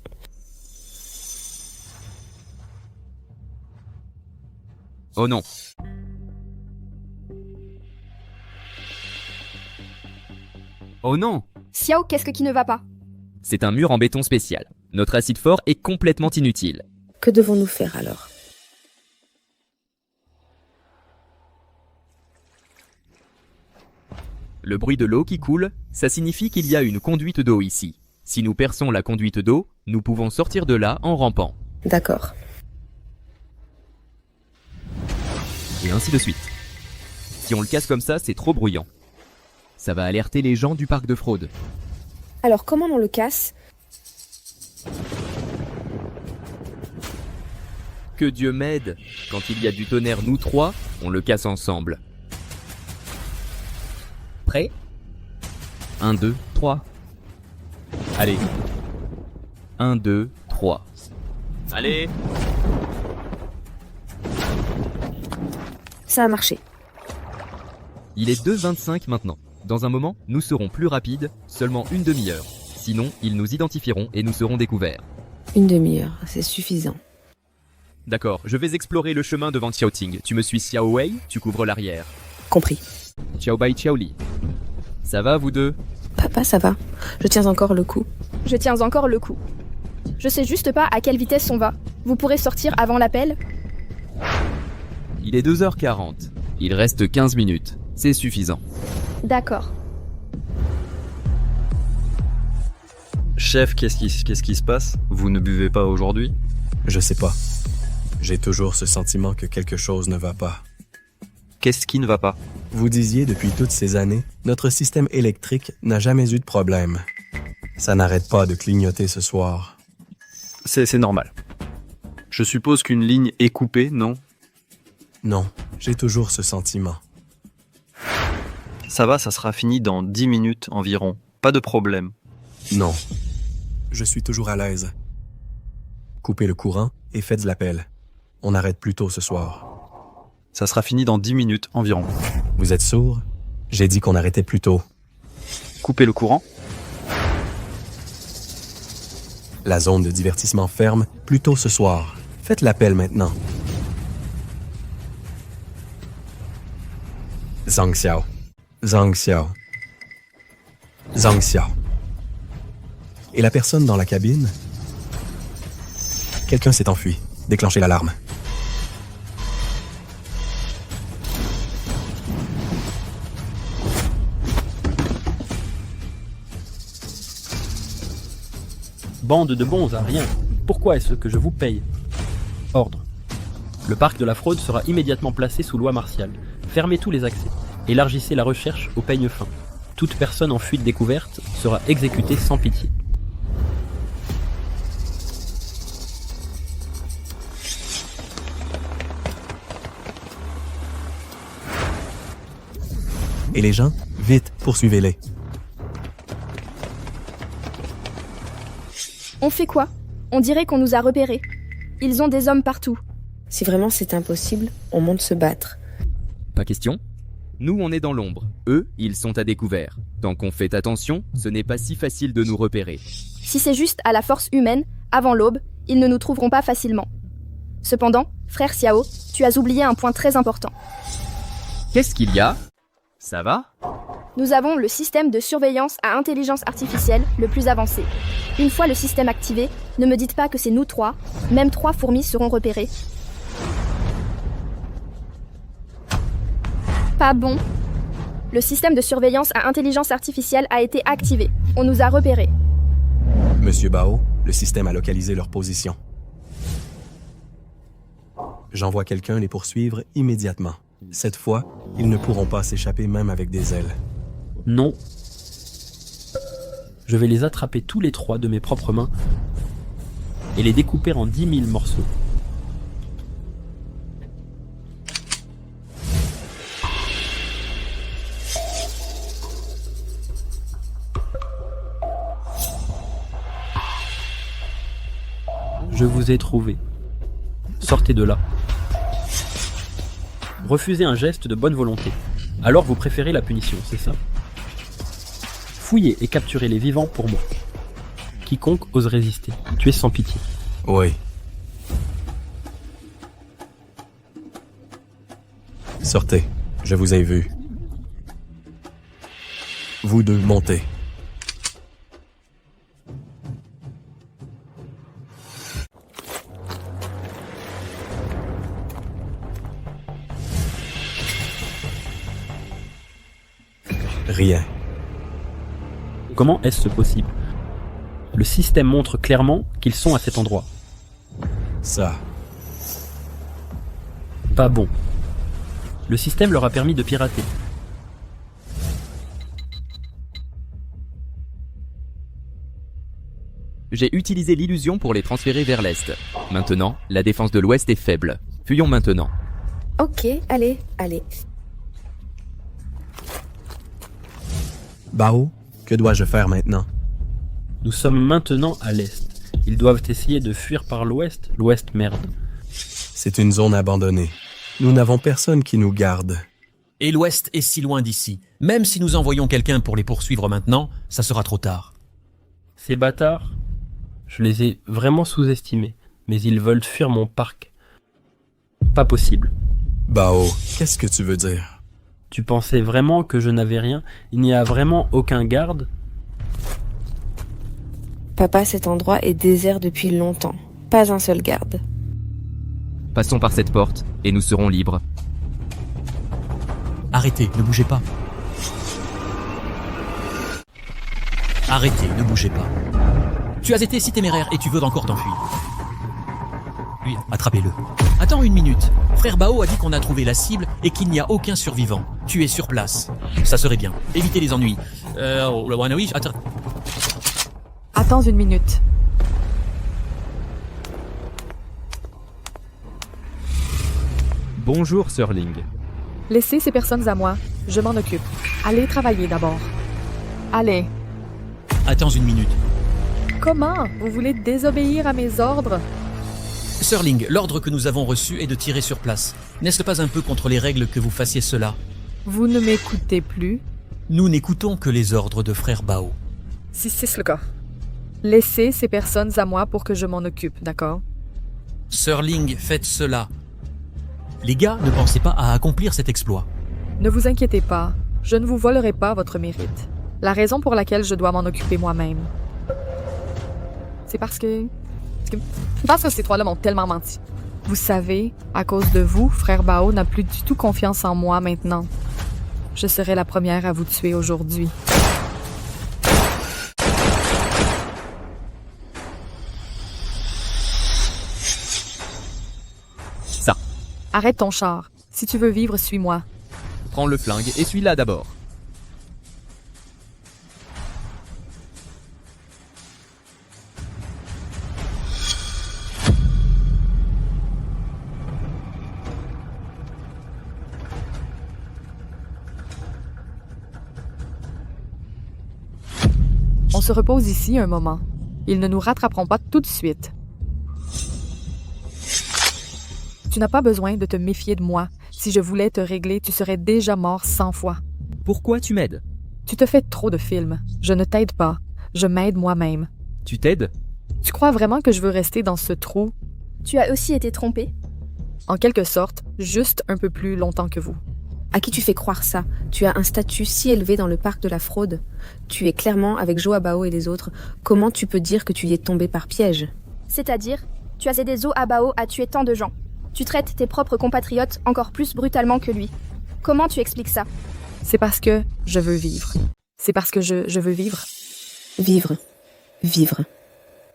Oh non. Oh non! Xiao, qu'est-ce qui ne va pas? C'est un mur en béton spécial. Notre acide fort est complètement inutile. Que devons-nous faire alors? Le bruit de l'eau qui coule, ça signifie qu'il y a une conduite d'eau ici. Si nous perçons la conduite d'eau, nous pouvons sortir de là en rampant. D'accord. Et ainsi de suite. Si on le casse comme ça, c'est trop bruyant. Ça va alerter les gens du parc de fraude. Alors comment on le casse? Que Dieu m'aide. Quand il y a du tonnerre, nous trois, on le casse ensemble. Prêt? 1, 2, 3. Allez. 1, 2, 3. Allez. Ça a marché. Il est 2h25 maintenant. Dans un moment, nous serons plus rapides, seulement une demi-heure. Sinon, ils nous identifieront et nous serons découverts. Une demi-heure, c'est suffisant. D'accord, je vais explorer le chemin devant Xiaoting. Tu me suis Xiao Wei, tu couvres l'arrière. Compris. Xiao Bai Xiao Li. Ça va, vous deux? Papa, ça va. Je tiens encore le coup. Je tiens encore le coup. Je sais juste pas à quelle vitesse on va. Vous pourrez sortir avant l'appel? Il est 2h40. Il reste 15 minutes. C'est suffisant. D'accord. Chef, qu'est-ce qui se passe? Vous ne buvez pas aujourd'hui? Je sais pas. J'ai toujours ce sentiment que quelque chose ne va pas. Qu'est-ce qui ne va pas? Vous disiez depuis toutes ces années, notre système électrique n'a jamais eu de problème. Ça n'arrête pas de clignoter ce soir. C'est normal. Je suppose qu'une ligne est coupée, non? Non, j'ai toujours ce sentiment. Ça va, ça sera fini dans 10 minutes environ. Pas de problème. Non. Je suis toujours à l'aise. Coupez le courant et faites l'appel. On arrête plus tôt ce soir. Ça sera fini dans 10 minutes environ. Vous êtes sourd? J'ai dit qu'on arrêtait plus tôt. Coupez le courant. La zone de divertissement ferme plus tôt ce soir. Faites l'appel maintenant. Zhang Xiao. Zhang Xiao. Zhang Xiao. Et la personne dans la cabine? Quelqu'un s'est enfui. Déclenchez l'alarme. Bande de bons à rien. Pourquoi est-ce que je vous paye? Ordre. Le parc de la fraude sera immédiatement placé sous loi martiale. Fermez tous les accès. Élargissez la recherche au peigne fin. Toute personne en fuite découverte sera exécutée sans pitié. Et les gens? Vite, poursuivez-les. On fait quoi? On dirait qu'on nous a repérés. Ils ont des hommes partout. Si vraiment c'est impossible, on monte se battre. Pas question. Nous, on est dans l'ombre. Eux, ils sont à découvert. Tant qu'on fait attention, ce n'est pas si facile de nous repérer. Si c'est juste à la force humaine, avant l'aube, ils ne nous trouveront pas facilement. Cependant, frère Xiao, tu as oublié un point très important. Qu'est-ce qu'il y a? Ça va? Nous avons le système de surveillance à intelligence artificielle le plus avancé. Une fois le système activé, ne me dites pas que c'est nous 3, même 3 fourmis seront repérées. Pas bon. Le système de surveillance à intelligence artificielle a été activé. On nous a repérés. Monsieur Bao, le système a localisé leur position. J'envoie quelqu'un les poursuivre immédiatement. Cette fois, ils ne pourront pas s'échapper même avec des ailes. Non. Je vais les attraper tous les 3 de mes propres mains et les découper en 10 000 morceaux. Je vous ai trouvé. Sortez de là. Refusez un geste de bonne volonté. Alors vous préférez la punition, c'est ça? Fouillez et capturez les vivants pour moi. Quiconque ose résister, tuez sans pitié. Oui. Sortez, je vous ai vu. Vous deux, montez. Rien. Comment est-ce possible? Le système montre clairement qu'ils sont à cet endroit. Ça. Pas bon. Le système leur a permis de pirater. J'ai utilisé l'illusion pour les transférer vers l'est. Maintenant, la défense de l'ouest est faible. Fuyons maintenant. Ok, allez. Bao, que dois-je faire maintenant? Nous sommes maintenant à l'est. Ils doivent essayer de fuir par l'ouest. L'ouest merde. C'est une zone abandonnée. Nous n'avons personne qui nous garde. Et l'ouest est si loin d'ici. Même si nous envoyons quelqu'un pour les poursuivre maintenant, ça sera trop tard. Ces bâtards, je les ai vraiment sous-estimés. Mais ils veulent fuir mon parc. Pas possible. Bao, qu'est-ce que tu veux dire? Tu pensais vraiment que je n'avais rien? Il n'y a vraiment aucun garde? Papa, cet endroit est désert depuis longtemps. Pas un seul garde. Passons par cette porte et nous serons libres. Arrêtez, ne bougez pas. Arrêtez, ne bougez pas. Tu as été si téméraire et tu veux encore t'enfuir. Oui, attrapez-le. Attends une minute. Frère Bao a dit qu'on a trouvé la cible et qu'il n'y a aucun survivant. Tu es sur place. Ça serait bien. Évitez les ennuis. Oui, attends. Attends une minute. Bonjour, Sirling. Laissez ces personnes à moi. Je m'en occupe. Allez travailler d'abord. Allez. Attends une minute. Comment? Vous voulez désobéir à mes ordres? Sirling, l'ordre que nous avons reçu est de tirer sur place. N'est-ce pas un peu contre les règles que vous fassiez cela? Vous ne m'écoutez plus? Nous n'écoutons que les ordres de frère Bao. Si c'est le cas. Laissez ces personnes à moi pour que je m'en occupe, d'accord? Sirling, faites cela. Les gars, ne pensez pas à accomplir cet exploit. Ne vous inquiétez pas, je ne vous volerai pas votre mérite. La raison pour laquelle je dois m'en occuper moi-même, c'est parce que ces trois-là m'ont tellement menti. Vous savez, à cause de vous, frère Bao n'a plus du tout confiance en moi maintenant. Je serai la première à vous tuer aujourd'hui. Ça. Arrête ton char. Si tu veux vivre, suis-moi. Prends le flingue et suis-la d'abord. On se repose ici un moment. Ils ne nous rattraperont pas tout de suite. Tu n'as pas besoin de te méfier de moi. Si je voulais te régler, tu serais déjà mort 100 fois. Pourquoi tu m'aides? Tu te fais trop de films. Je ne t'aide pas. Je m'aide moi-même. Tu t'aides? Tu crois vraiment que je veux rester dans ce trou? Tu as aussi été trompé? En quelque sorte, juste un peu plus longtemps que vous. À qui tu fais croire ça? Tu as un statut si élevé dans le parc de la fraude. Tu es clairement avec Joa Bao et les autres. Comment tu peux dire que tu y es tombé par piège? C'est-à-dire, tu as aidé Zo Abao à tuer tant de gens. Tu traites tes propres compatriotes encore plus brutalement que lui. Comment tu expliques ça? C'est parce que je veux vivre. C'est parce que je veux vivre. Vivre. Vivre.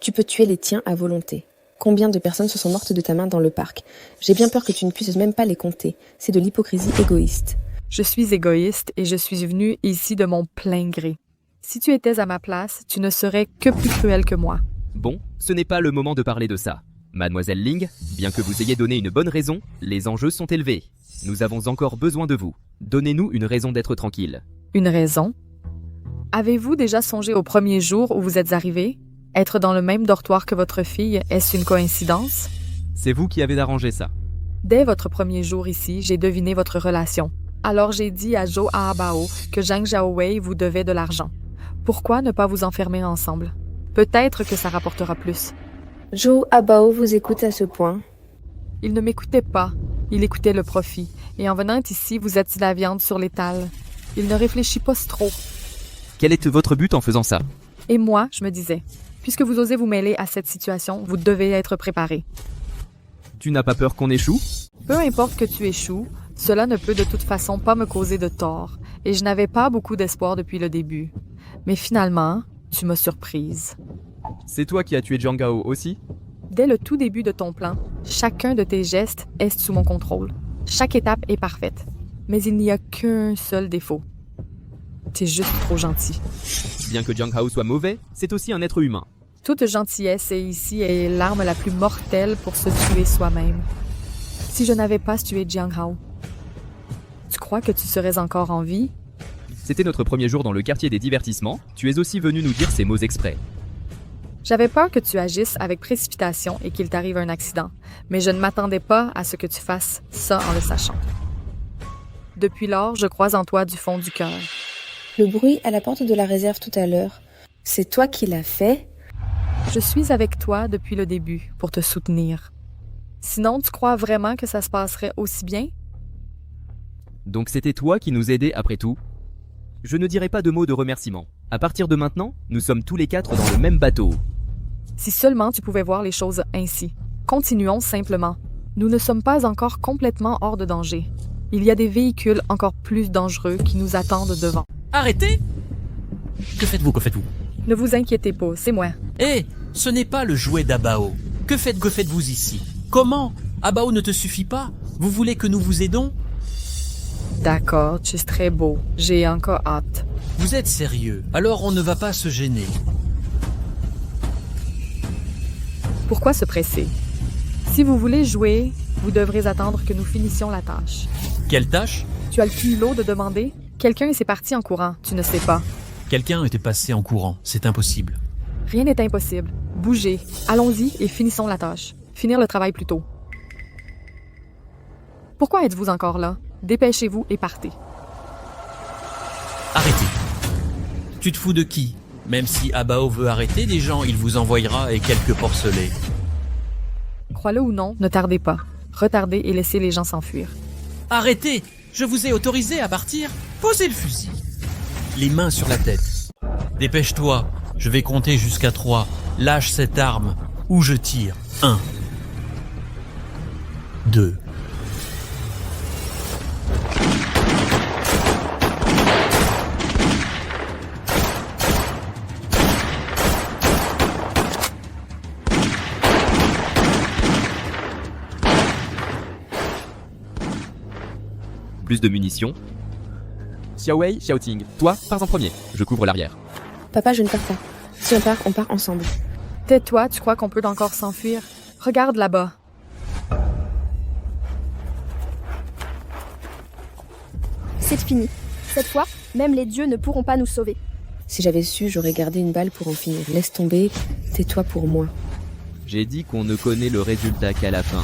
Tu peux tuer les tiens à volonté. Combien de personnes se sont mortes de ta main dans le parc? J'ai bien peur que tu ne puisses même pas les compter. C'est de l'hypocrisie égoïste. Je suis égoïste et je suis venue ici de mon plein gré. Si tu étais à ma place, tu ne serais que plus cruel que moi. Bon, ce n'est pas le moment de parler de ça. Mademoiselle Ling, bien que vous ayez donné une bonne raison, les enjeux sont élevés. Nous avons encore besoin de vous. Donnez-nous une raison d'être tranquille. Une raison? Avez-vous déjà songé au premier jour où vous êtes arrivé? Être dans le même dortoir que votre fille, est-ce une coïncidence? C'est vous qui avez arrangé ça. Dès votre premier jour ici, j'ai deviné votre relation. Alors j'ai dit à Joa Abao que Zhang Xiaowei vous devait de l'argent. Pourquoi ne pas vous enfermer ensemble? Peut-être que ça rapportera plus. Joa Abao vous écoute à ce point. Il ne m'écoutait pas. Il écoutait le profit. Et en venant ici, vous êtes la viande sur l'étal. Il ne réfléchit pas trop. Quel est votre but en faisant ça? Et moi, je me disais, puisque vous osez vous mêler à cette situation, vous devez être préparé. Tu n'as pas peur qu'on échoue? Peu importe que tu échoues, cela ne peut de toute façon pas me causer de tort. Et je n'avais pas beaucoup d'espoir depuis le début. Mais finalement, tu m'as surprise. C'est toi qui as tué Jiang Gao aussi? Dès le tout début de ton plan, chacun de tes gestes est sous mon contrôle. Chaque étape est parfaite. Mais il n'y a qu'un seul défaut. T'es juste trop gentil. Bien que Jiang Hao soit mauvais, c'est aussi un être humain. Toute gentillesse ici est l'arme la plus mortelle pour se tuer soi-même. Si je n'avais pas tué Jiang Hao, tu crois que tu serais encore en vie? C'était notre premier jour dans le quartier des divertissements. Tu es aussi venu nous dire ces mots exprès. J'avais peur que tu agisses avec précipitation et qu'il t'arrive un accident, mais je ne m'attendais pas à ce que tu fasses ça en le sachant. Depuis lors, je crois en toi du fond du cœur. Le bruit à la porte de la réserve tout à l'heure, c'est toi qui l'as fait? Je suis avec toi depuis le début pour te soutenir. Sinon, tu crois vraiment que ça se passerait aussi bien? Donc c'était toi qui nous aidais après tout? Je ne dirai pas de mots de remerciement. À partir de maintenant, nous sommes tous les quatre dans le même bateau. Si seulement tu pouvais voir les choses ainsi. Continuons simplement. Nous ne sommes pas encore complètement hors de danger. Il y a des véhicules encore plus dangereux qui nous attendent devant. Arrêtez! Que faites-vous? Ne vous inquiétez pas, c'est moi. Hé! Ce n'est pas le jouet d'Abao. Que faites-vous ici? Comment? Abao ne te suffit pas? Vous voulez que nous vous aidons? D'accord, tu es très beau. J'ai encore hâte. Vous êtes sérieux, alors on ne va pas se gêner. Pourquoi se presser? Si vous voulez jouer, vous devrez attendre que nous finissions la tâche. Quelle tâche? Tu as le culot de demander? Quelqu'un s'est parti en courant, tu ne sais pas. Quelqu'un était passé en courant, c'est impossible. Rien n'est impossible. Bougez, allons-y et finissons la tâche. Finir le travail plus tôt. Pourquoi êtes-vous encore là? Dépêchez-vous et partez. Arrêtez. Tu te fous de qui? Même si Abao veut arrêter des gens, il vous envoyera et quelques porcelets. Crois-le ou non, ne tardez pas. Retardez et laissez les gens s'enfuir. Arrêtez! Je vous ai autorisé à partir. Posez le fusil. Les mains sur la tête. Dépêche-toi. Je vais compter jusqu'à 3. Lâche cette arme ou je tire. 1. 2. Plus de munitions. Xiaowei, Xiaoting, toi, pars en premier. Je couvre l'arrière. Papa, je ne pars pas. Si on part ensemble. Tais-toi, tu crois qu'on peut encore s'enfuir? Regarde là-bas. C'est fini. Cette fois, même les dieux ne pourront pas nous sauver. Si j'avais su, j'aurais gardé une balle pour en finir. Laisse tomber, tais-toi pour moi. J'ai dit qu'on ne connaît le résultat qu'à la fin.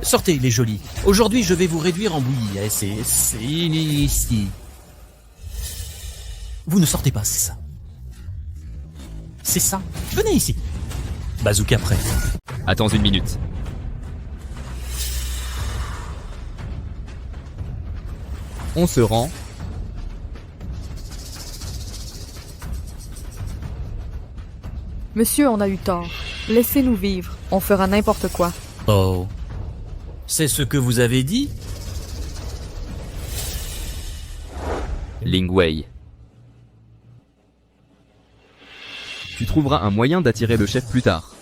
Sortez, les jolis. Aujourd'hui, je vais vous réduire en bouillie. C'est ici. Vous ne sortez pas, c'est ça. C'est ça. Venez ici. Bazooka prêt. Attends une minute. On se rend. Monsieur, on a eu tort. Laissez-nous vivre. On fera n'importe quoi. Oh. C'est ce que vous avez dit? Ling Wei. Tu trouveras un moyen d'attirer le chef plus tard.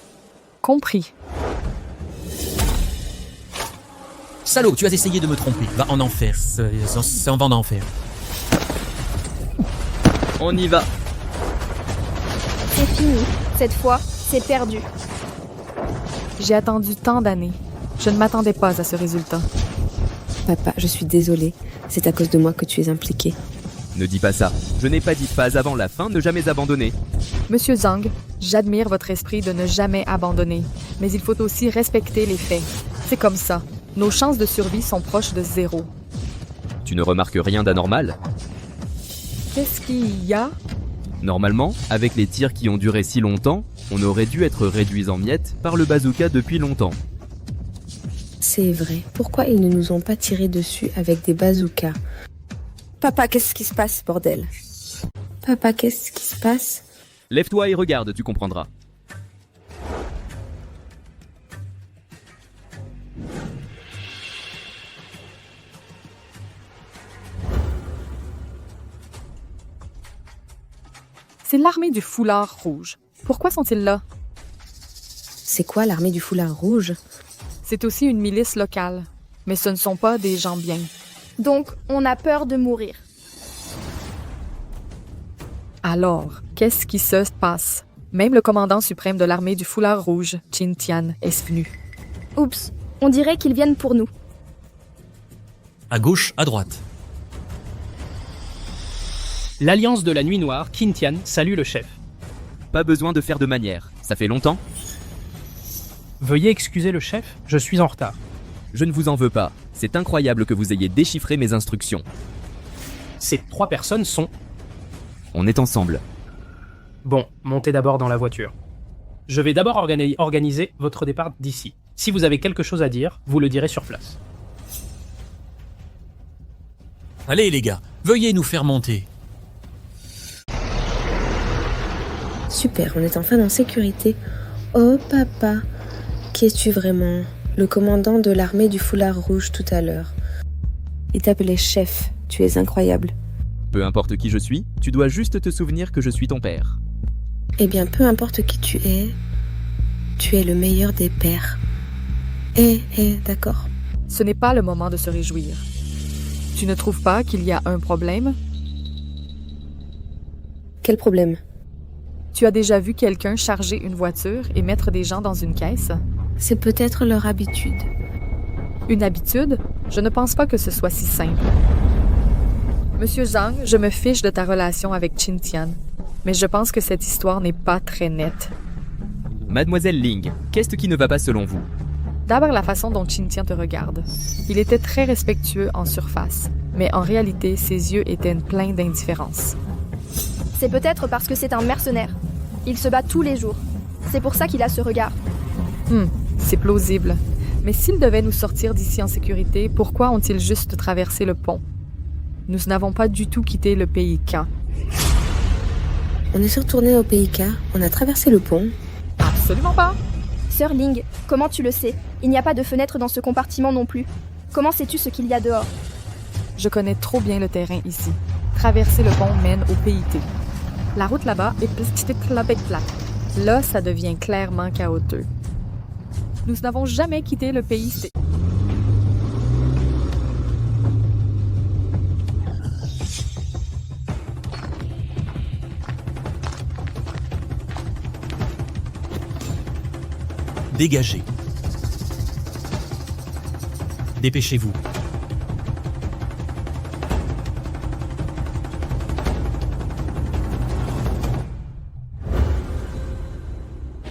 Compris. Salaud, tu as essayé de me tromper. Va en enfer. C'est en vent d'enfer. On y va. C'est fini. Cette fois, c'est perdu. J'ai attendu tant d'années. Je ne m'attendais pas à ce résultat. Papa, je suis désolée. C'est à cause de moi que tu es impliqué. Ne dis pas ça. Je n'ai pas dit pas avant la fin, ne jamais abandonner. Monsieur Zhang, j'admire votre esprit de ne jamais abandonner. Mais il faut aussi respecter les faits. C'est comme ça. Nos chances de survie sont proches de 0. Tu ne remarques rien d'anormal? Qu'est-ce qu'il y a? Normalement, avec les tirs qui ont duré si longtemps, on aurait dû être réduits en miettes par le bazooka depuis longtemps. C'est vrai. Pourquoi ils ne nous ont pas tiré dessus avec des bazookas? Papa, qu'est-ce qui se passe, bordel? Papa, qu'est-ce qui se passe? Lève-toi et regarde, tu comprendras. C'est l'armée du foulard rouge. Pourquoi sont-ils là? C'est quoi l'armée du foulard rouge? C'est aussi une milice locale. Mais ce ne sont pas des gens bien. Donc, on a peur de mourir. Alors, qu'est-ce qui se passe? Même le commandant suprême de l'armée du foulard rouge, Qin Tian, est venu. Oups, on dirait qu'ils viennent pour nous. À gauche, à droite. L'Alliance de la Nuit Noire, Qin Tian, salue le chef. Pas besoin de faire de manière. Ça fait longtemps? Veuillez excuser le chef, je suis en retard. Je ne vous en veux pas. C'est incroyable que vous ayez déchiffré mes instructions. Ces 3 personnes sont... On est ensemble. Bon, montez d'abord dans la voiture. Je vais d'abord organiser votre départ d'ici. Si vous avez quelque chose à dire, vous le direz sur place. Allez les gars, veuillez nous faire monter. Super, on est enfin en sécurité. Oh papa, qui es-tu vraiment? Le commandant de l'armée du foulard rouge tout à l'heure. Il t'appelait chef, tu es incroyable. Peu importe qui je suis, tu dois juste te souvenir que je suis ton père. Eh bien, peu importe qui tu es le meilleur des pères. D'accord. Ce n'est pas le moment de se réjouir. Tu ne trouves pas qu'il y a un problème? Quel problème? Tu as déjà vu quelqu'un charger une voiture et mettre des gens dans une caisse? C'est peut-être leur habitude. Une habitude? Je ne pense pas que ce soit si simple. Monsieur Zhang, je me fiche de ta relation avec Qintian, mais je pense que cette histoire n'est pas très nette. Mademoiselle Ling, qu'est-ce qui ne va pas selon vous? D'abord la façon dont Qintian te regarde. Il était très respectueux en surface, mais en réalité, ses yeux étaient pleins d'indifférence. C'est peut-être parce que c'est un mercenaire. Il se bat tous les jours. C'est pour ça qu'il a ce regard. C'est plausible. Mais s'ils devaient nous sortir d'ici en sécurité, pourquoi ont-ils juste traversé le pont? Nous n'avons pas du tout quitté le pays K. On est retourné au pays K, on a traversé le pont. Absolument pas. Sœur Ling, comment tu le sais? Il n'y a pas de fenêtre dans ce compartiment non plus. Comment sais-tu ce qu'il y a dehors? Je connais trop bien le terrain ici. Traverser le pont mène au PIT. La route là-bas est plate. Là, ça devient clairement chaotique. Nous n'avons jamais quitté le pays. Dégagez. Dépêchez-vous.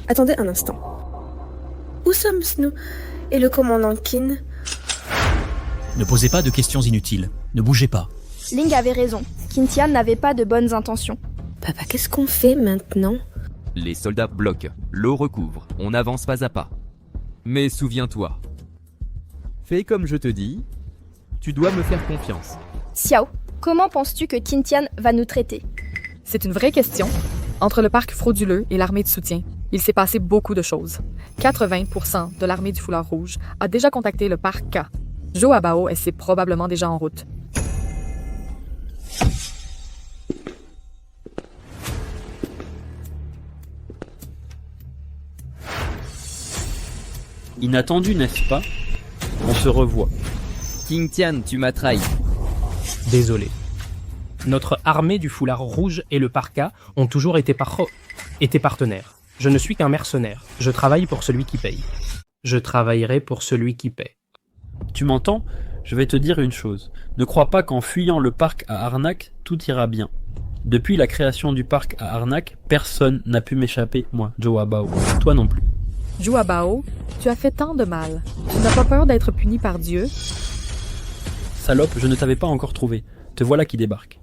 Attendez un instant. Où sommes-nous? Et le commandant Qin? Ne posez pas de questions inutiles. Ne bougez pas. Ling avait raison. Qintian n'avait pas de bonnes intentions. Papa, qu'est-ce qu'on fait maintenant? Les soldats bloquent, l'eau recouvre, on avance pas à pas. Mais souviens-toi, fais comme je te dis, tu dois me faire confiance. Xiao, comment penses-tu que Qintian va nous traiter? C'est une vraie question. Entre le parc frauduleux et l'armée de soutien, il s'est passé beaucoup de choses. 80% de l'armée du foulard rouge a déjà contacté le parc K. Zhou Abao est probablement déjà en route. Inattendu, n'est-ce pas? On se revoit. Qintian, tu m'as trahi. Désolé. Notre armée du foulard rouge et le parka ont toujours été partenaires. Je ne suis qu'un mercenaire. Je travaille pour celui qui paye. Je travaillerai pour celui qui paie. Tu m'entends? Je vais te dire une chose. Ne crois pas qu'en fuyant le parc à Arnak, tout ira bien. Depuis la création du parc à Arnak, personne n'a pu m'échapper, moi, Zhou Abao. Toi non plus. Zhou Abao, tu as fait tant de mal. Tu n'as pas peur d'être puni par Dieu? Salope, je ne t'avais pas encore trouvé. Te voilà qui débarque.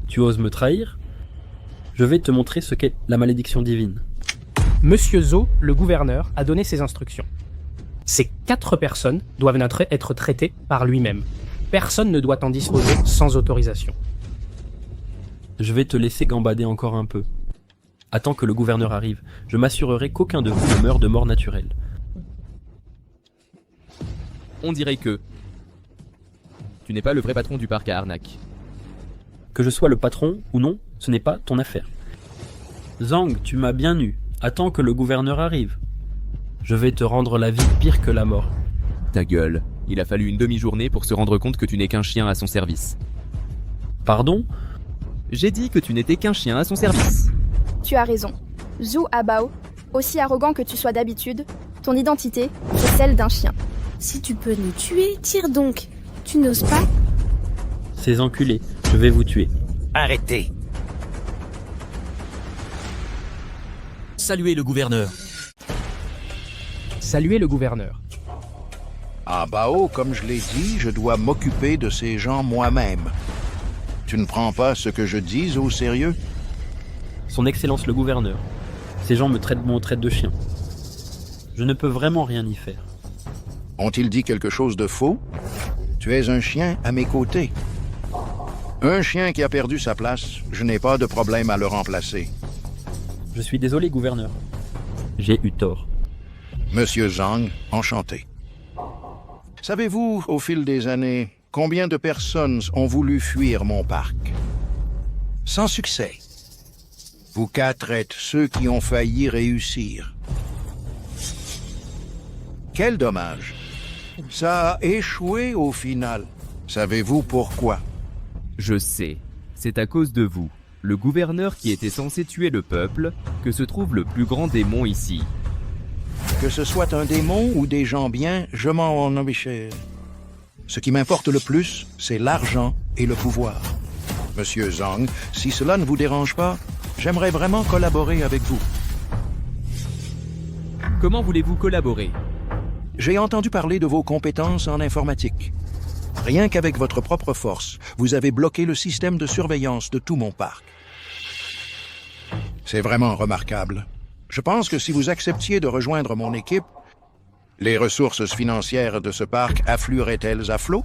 Tu oses me trahir? Je vais te montrer ce qu'est la malédiction divine. Monsieur Zhou, le gouverneur, a donné ses instructions. Ces 4 personnes doivent être traitées par lui-même. Personne ne doit en disposer sans autorisation. Je vais te laisser gambader encore un peu. Attends que le gouverneur arrive. Je m'assurerai qu'aucun de vous ne meurt de mort naturelle. On dirait que tu n'es pas le vrai patron du parc à Arnak. Que je sois le patron ou non, ce n'est pas ton affaire. Zhang, tu m'as bien eu. Attends que le gouverneur arrive. Je vais te rendre la vie pire que la mort. Ta gueule. Il a fallu une demi-journée pour se rendre compte que tu n'es qu'un chien à son service. Pardon? J'ai dit que tu n'étais qu'un chien à son service. Tu as raison. Zhou Abao, aussi arrogant que tu sois d'habitude, ton identité, c'est celle d'un chien. Si tu peux nous tuer, tire donc. Tu n'oses pas? Ces enculés, je vais vous tuer. Arrêtez. Saluez le gouverneur. Saluez le gouverneur. À Bao, comme je l'ai dit, je dois m'occuper de ces gens moi-même. Tu ne prends pas ce que je dis au sérieux? Son Excellence le gouverneur. Ces gens me traitent de chien. Je ne peux vraiment rien y faire. Ont-ils dit quelque chose de faux? Tu es un chien à mes côtés. Un chien qui a perdu sa place, je n'ai pas de problème à le remplacer. Je suis désolé, gouverneur. J'ai eu tort. Monsieur Zhang, enchanté. Savez-vous, au fil des années, combien de personnes ont voulu fuir mon parc? Sans succès. Vous quatre êtes ceux qui ont failli réussir. Quel dommage. Ça a échoué au final. Savez-vous pourquoi? Je sais. C'est à cause de vous, le gouverneur qui était censé tuer le peuple, que se trouve le plus grand démon ici. Que ce soit un démon ou des gens bien, je m'en empêche. Ce qui m'importe le plus, c'est l'argent et le pouvoir. Monsieur Zhang, si cela ne vous dérange pas, j'aimerais vraiment collaborer avec vous. Comment voulez-vous collaborer? J'ai entendu parler de vos compétences en informatique. Rien qu'avec votre propre force, vous avez bloqué le système de surveillance de tout mon parc. C'est vraiment remarquable. Je pense que si vous acceptiez de rejoindre mon équipe, les ressources financières de ce parc afflueraient-elles à flot?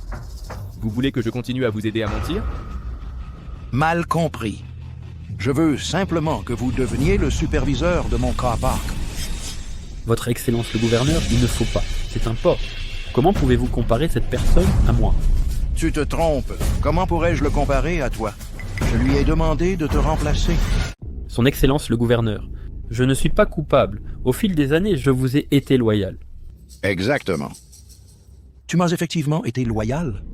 Vous voulez que je continue à vous aider à mentir? Mal compris. Je veux simplement que vous deveniez le superviseur de mon car park. Votre Excellence le gouverneur, il ne faut pas. C'est un porc. Comment pouvez-vous comparer cette personne à moi? Tu te trompes. Comment pourrais-je le comparer à toi? Je lui ai demandé de te remplacer. Son Excellence le gouverneur, je ne suis pas coupable. Au fil des années, je vous ai été loyal. Exactement. Tu m'as effectivement été loyal.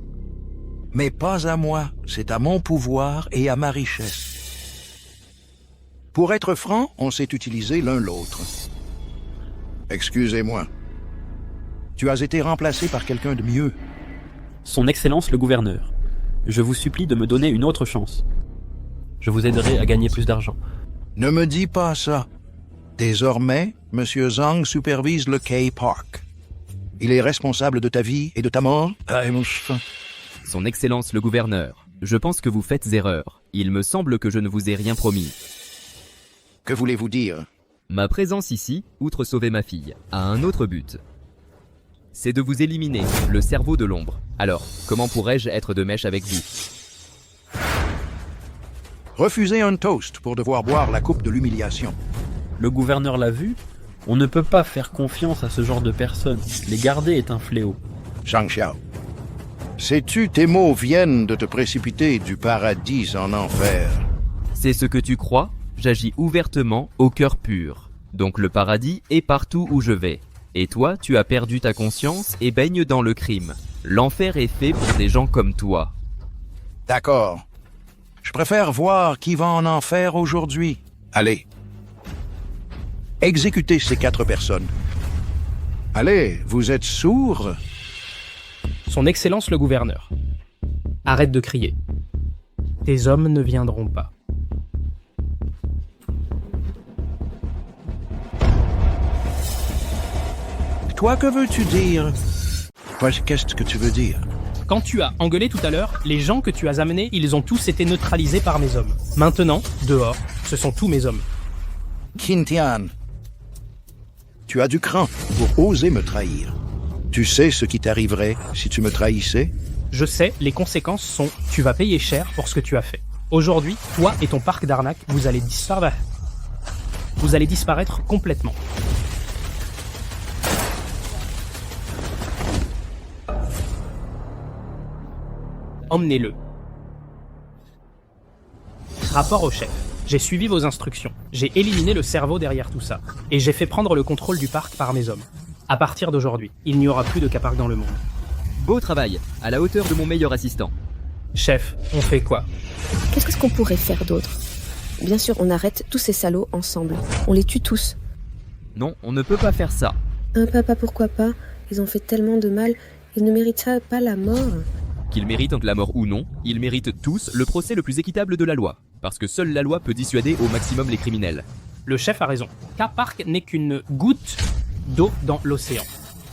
Mais pas à moi, c'est à mon pouvoir et à ma richesse. Pour être franc, on s'est utilisé l'un l'autre. Excusez-moi. Tu as été remplacé par quelqu'un de mieux. Son Excellence le gouverneur, je vous supplie de me donner une autre chance. Je vous aiderai à gagner plus d'argent. Ne me dis pas ça. Désormais, Monsieur Zhang supervise le K-Park. Il est responsable de ta vie et de ta mort. Son Excellence le gouverneur, je pense que vous faites erreur. Il me semble que je ne vous ai rien promis. Que voulez-vous dire? Ma présence ici, outre sauver ma fille, a un autre but. C'est de vous éliminer, le cerveau de l'ombre. Alors, comment pourrais-je être de mèche avec vous? Refusez un toast pour devoir boire la coupe de l'humiliation. Le gouverneur l'a vu. On ne peut pas faire confiance à ce genre de personnes. Les garder est un fléau. Zhang Xiao, sais-tu, tes mots viennent de te précipiter du paradis en enfer. C'est ce que tu crois? J'agis ouvertement, au cœur pur. Donc le paradis est partout où je vais. Et toi, tu as perdu ta conscience et baignes dans le crime. L'enfer est fait pour des gens comme toi. D'accord. Je préfère voir qui va en enfer aujourd'hui. Allez. Exécutez ces 4 personnes. Allez, vous êtes sourds? Son Excellence le gouverneur. Arrête de crier. Tes hommes ne viendront pas. Toi, que veux-tu dire? Qu'est-ce que tu veux dire? Quand tu as engueulé tout à l'heure, les gens que tu as amenés, ils ont tous été neutralisés par mes hommes. Maintenant, dehors, ce sont tous mes hommes. Qin Tian, tu as du cran pour oser me trahir. Tu sais ce qui t'arriverait si tu me trahissais? Je sais, les conséquences sont tu vas payer cher pour ce que tu as fait. Aujourd'hui, toi et ton parc d'arnaque, vous allez disparaître. Vous allez disparaître complètement. Emmenez-le. Rapport au chef. J'ai suivi vos instructions. J'ai éliminé le cerveau derrière tout ça. Et j'ai fait prendre le contrôle du parc par mes hommes. À partir d'aujourd'hui, il n'y aura plus de K-Park dans le monde. Beau travail, à la hauteur de mon meilleur assistant. Chef, on fait quoi? Qu'est-ce qu'on pourrait faire d'autre? Bien sûr, on arrête tous ces salauds ensemble. On les tue tous. Non, on ne peut pas faire ça. Papa, pourquoi pas? Ils ont fait tellement de mal. Ils ne méritent pas la mort. Qu'ils méritent la mort ou non, ils méritent tous le procès le plus équitable de la loi. Parce que seule la loi peut dissuader au maximum les criminels. Le chef a raison. K-Park n'est qu'une goutte d'eau dans l'océan.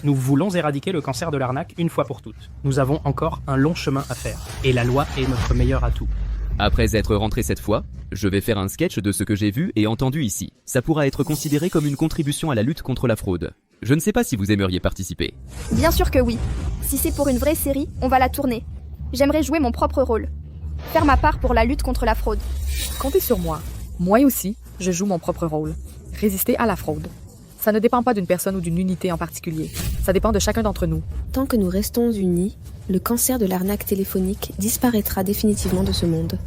Nous voulons éradiquer le cancer de l'arnaque une fois pour toutes. Nous avons encore un long chemin à faire. Et la loi est notre meilleur atout. Après être rentré cette fois, je vais faire un sketch de ce que j'ai vu et entendu ici. Ça pourra être considéré comme une contribution à la lutte contre la fraude. Je ne sais pas si vous aimeriez participer. Bien sûr que oui. Si c'est pour une vraie série, on va la tourner. J'aimerais jouer mon propre rôle. Faire ma part pour la lutte contre la fraude. Comptez sur moi. Moi aussi, je joue mon propre rôle. Résister à la fraude. Ça ne dépend pas d'une personne ou d'une unité en particulier. Ça dépend de chacun d'entre nous. Tant que nous restons unis, le cancer de l'arnaque téléphonique disparaîtra définitivement de ce monde.